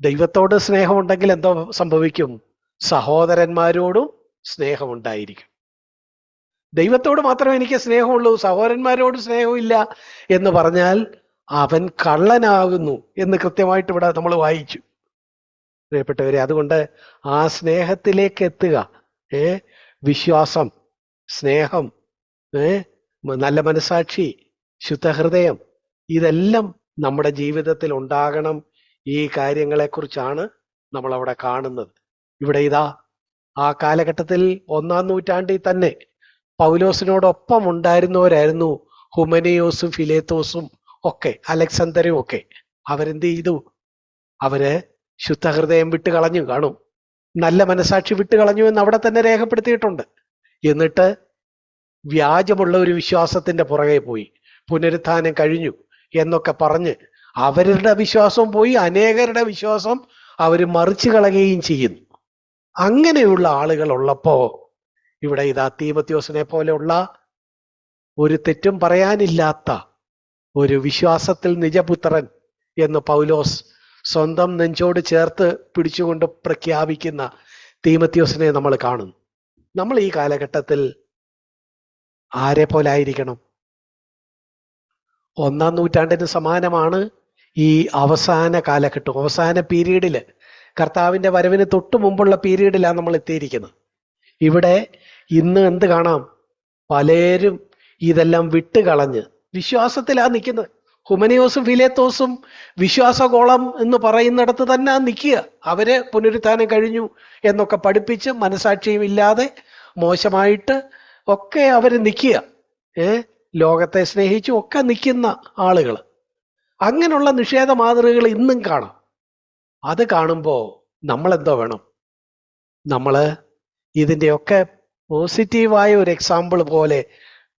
ദൈവത്തോട് സ്നേഹമുണ്ടെങ്കിൽ എന്തോ സംഭവിക്കും? സഹോദരന്മാരോടും സ്നേഹമുണ്ടായിരിക്കും. ദൈവത്തോട് മാത്രമേ എനിക്ക് സ്നേഹമുള്ളൂ, സഹോദരന്മാരോട് സ്നേഹമില്ല എന്ന് പറഞ്ഞാൽ അവൻ കള്ളനാകുന്നു എന്ന് കൃത്യമായിട്ട് ഇവിടെ നമ്മൾ വായിച്ചു. പ്രിയപ്പെട്ടവരെ, അതുകൊണ്ട് ആ സ്നേഹത്തിലേക്ക് എത്തുക. വിശ്വാസം, സ്നേഹം, നല്ല മനസാക്ഷി, ശുദ്ധഹൃദയം, ഇതെല്ലാം നമ്മുടെ ജീവിതത്തിൽ ഉണ്ടാകണം. ഈ കാര്യങ്ങളെക്കുറിച്ചാണ് നമ്മൾ അവിടെ കാണുന്നത്. ഇവിടെ ഇതാ ആ കാലഘട്ടത്തിൽ 1-ാം നൂറ്റാണ്ടിൽ തന്നെ പൗലോസിനോടൊപ്പം ഉണ്ടായിരുന്നവരായിരുന്നു ഹുമനയോസും ഫിലേത്തോസും ഒക്കെ, അലക്സന്തരും ഒക്കെ. അവരെന്ത് ചെയ്തു? അവര് ശുദ്ധഹൃദയം വിട്ടുകളഞ്ഞു കാണും, നല്ല മനസാക്ഷി വിട്ടുകളഞ്ഞു എന്ന് അവിടെ തന്നെ രേഖപ്പെടുത്തിയിട്ടുണ്ട്. എന്നിട്ട് വ്യാജമുള്ള ഒരു വിശ്വാസത്തിന്റെ പുറകെ പോയി, പുനരുത്ഥാനം കഴിഞ്ഞു എന്നൊക്കെ പറഞ്ഞ് അവരുടെ വിശ്വാസം പോയി, അനേകരുടെ വിശ്വാസം അവർ മറിച്ചു കളയുകയും ചെയ്യുന്നു. അങ്ങനെയുള്ള ആളുകൾ ഉള്ളപ്പോ ഇവിടെ ഇതാ തീമോഥെയോസിനെ പോലെയുള്ള ഒരു തെറ്റും പറയാനില്ലാത്ത ഒരു വിശ്വാസത്തിൽ നിജപുത്രൻ എന്ന് പൗലോസ് സ്വന്തം നെഞ്ചോട് ചേർത്ത് പിടിച്ചുകൊണ്ട് പ്രഖ്യാപിക്കുന്ന തീമോഥെയോസിനെ നമ്മൾ കാണുന്നു. നമ്മൾ ഈ കാലഘട്ടത്തിൽ ആരെ പോലെ ആയിരിക്കണം? 1-ാം നൂറ്റാണ്ടിന് സമാനമാണ് ഈ അവസാന കാലഘട്ടം. അവസാന പീരീഡില്, കർത്താവിന്റെ വരവിന് തൊട്ടു മുമ്പുള്ള പീരീഡിലാണ് നമ്മൾ എത്തിയിരിക്കുന്നത്. ഇവിടെ ഇന്ന് എന്ത് കാണാം? പലരും ഇതെല്ലാം വിട്ടുകളഞ്ഞ് വിശ്വാസത്തിലാണ് നിൽക്കുന്നത്. ഹുമനിയോസും ഫിലേത്തോസും വിശ്വാസഗോളം എന്ന് പറയുന്നിടത്ത് തന്നെ നിൽക്കുക. അവര് പുനരുത്ഥാനം കഴിഞ്ഞു എന്നൊക്കെ പഠിപ്പിച്ച് മനസാക്ഷിയും ഇല്ലാതെ മോശമായിട്ട് ഒക്കെ അവര് നിൽക്കുക. ലോകത്തെ സ്നേഹിച്ചും ഒക്കെ നിൽക്കുന്ന ആളുകൾ. അങ്ങനെയുള്ള നിഷേധ മാതൃകകൾ ഇന്നും കാണാം. അത് കാണുമ്പോൾ നമ്മളെന്തോ വേണം? നമ്മള് ഇതിൻ്റെയൊക്കെ പോസിറ്റീവായ ഒരു എക്സാമ്പിൾ പോലെ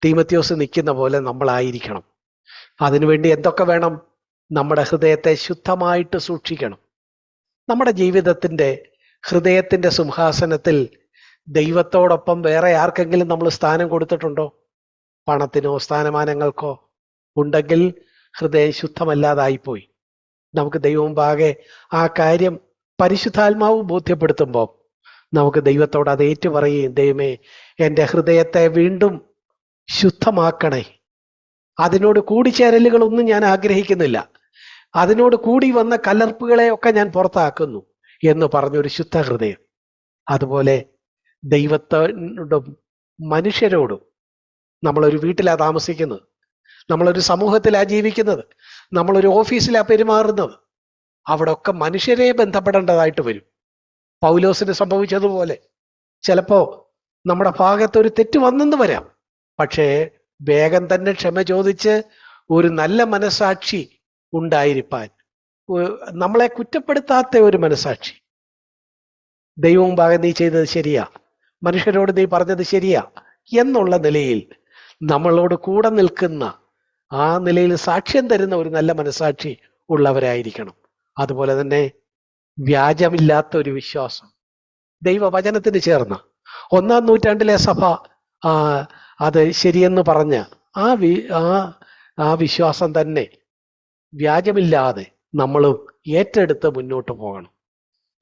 തീമോഥെയോസ് നിൽക്കുന്ന പോലെ നമ്മളായിരിക്കണം. അതിനുവേണ്ടി എന്തൊക്കെ വേണം? നമ്മുടെ ഹൃദയത്തെ ശുദ്ധമായിട്ട് സൂക്ഷിക്കണം. നമ്മുടെ ഹൃദയത്തിന്റെ സിംഹാസനത്തിൽ ദൈവത്തോടൊപ്പം വേറെ ആർക്കെങ്കിലും നമ്മൾ സ്ഥാനം കൊടുത്തിട്ടുണ്ടോ? പണത്തിനോ സ്ഥാനമാനങ്ങൾക്കോ? ഉണ്ടെങ്കിൽ ഹൃദയം ശുദ്ധമല്ലാതായിപ്പോയി. നമുക്ക് ദൈവമുമ്പാകെ ആ കാര്യം പരിശുദ്ധാത്മാവ് ബോധ്യപ്പെടുത്തുമ്പോൾ നമുക്ക് ദൈവത്തോട് അത് ഏറ്റുപറയുകയും, ദൈവമേ, എൻ്റെ ഹൃദയത്തെ വീണ്ടും ശുദ്ധമാക്കണേ. അതിനോട് കൂടിച്ചേരലുകളൊന്നും ഞാൻ ആഗ്രഹിക്കുന്നില്ല, അതിനോട് കൂടി വന്ന കലർപ്പുകളെ ഒക്കെ ഞാൻ പുറത്താക്കുന്നു എന്ന് പറഞ്ഞൊരു ശുദ്ധ ഹൃദയം. അതുപോലെ ദൈവത്തോടും മനുഷ്യരോടും, നമ്മളൊരു വീട്ടിലാണ് താമസിക്കുന്നത്, നമ്മളൊരു സമൂഹത്തിലാണ് ജീവിക്കുന്നത്, നമ്മളൊരു ഓഫീസിലാണ് പെരുമാറുന്നത്, അവിടെ ഒക്കെ മനുഷ്യരെ ബന്ധപ്പെടേണ്ടതായിട്ട് വരും. പൗലോസിന് സംഭവിച്ചതുപോലെ ചിലപ്പോ നമ്മുടെ ഭാഗത്തൊരു തെറ്റ് വന്നെന്ന് വരാം. പക്ഷേ വേഗം തന്നെ ക്ഷമ ചോദിച്ച് ഒരു നല്ല മനസാക്ഷി ഉണ്ടായിരിക്കാൻ, നമ്മളെ കുറ്റപ്പെടുത്താത്ത ഒരു മനസാക്ഷി, ദൈവവും ഭാഗം നീ ചെയ്തത് ശരിയാ, മനുഷ്യരോട് നീ പറഞ്ഞത് ശരിയാ എന്നുള്ള നിലയിൽ നമ്മളോട് കൂടെ നിൽക്കുന്ന, ആ നിലയിൽ സാക്ഷ്യം തരുന്ന ഒരു നല്ല മനസാക്ഷി ഉള്ളവരായിരിക്കണം. അതുപോലെ തന്നെ വ്യാജമില്ലാത്ത ഒരു വിശ്വാസം, ദൈവവചനത്തിന് ചേർന്ന 1-ാം നൂറ്റാണ്ടിലെ സഭ അത് ശരിയെന്ന് പറഞ്ഞ ആ വിശ്വാസം തന്നെ വ്യാജമില്ലാതെ നമ്മളും ഏറ്റെടുത്ത് മുന്നോട്ട് പോകണം.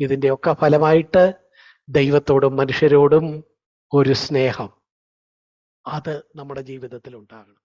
ഇതിൻ്റെയൊക്കെ ഫലമായിട്ട് ദൈവത്തോടും മനുഷ്യരോടും ഒരു സ്നേഹം, അത് നമ്മുടെ ജീവിതത്തിൽ ഉണ്ടാകണം.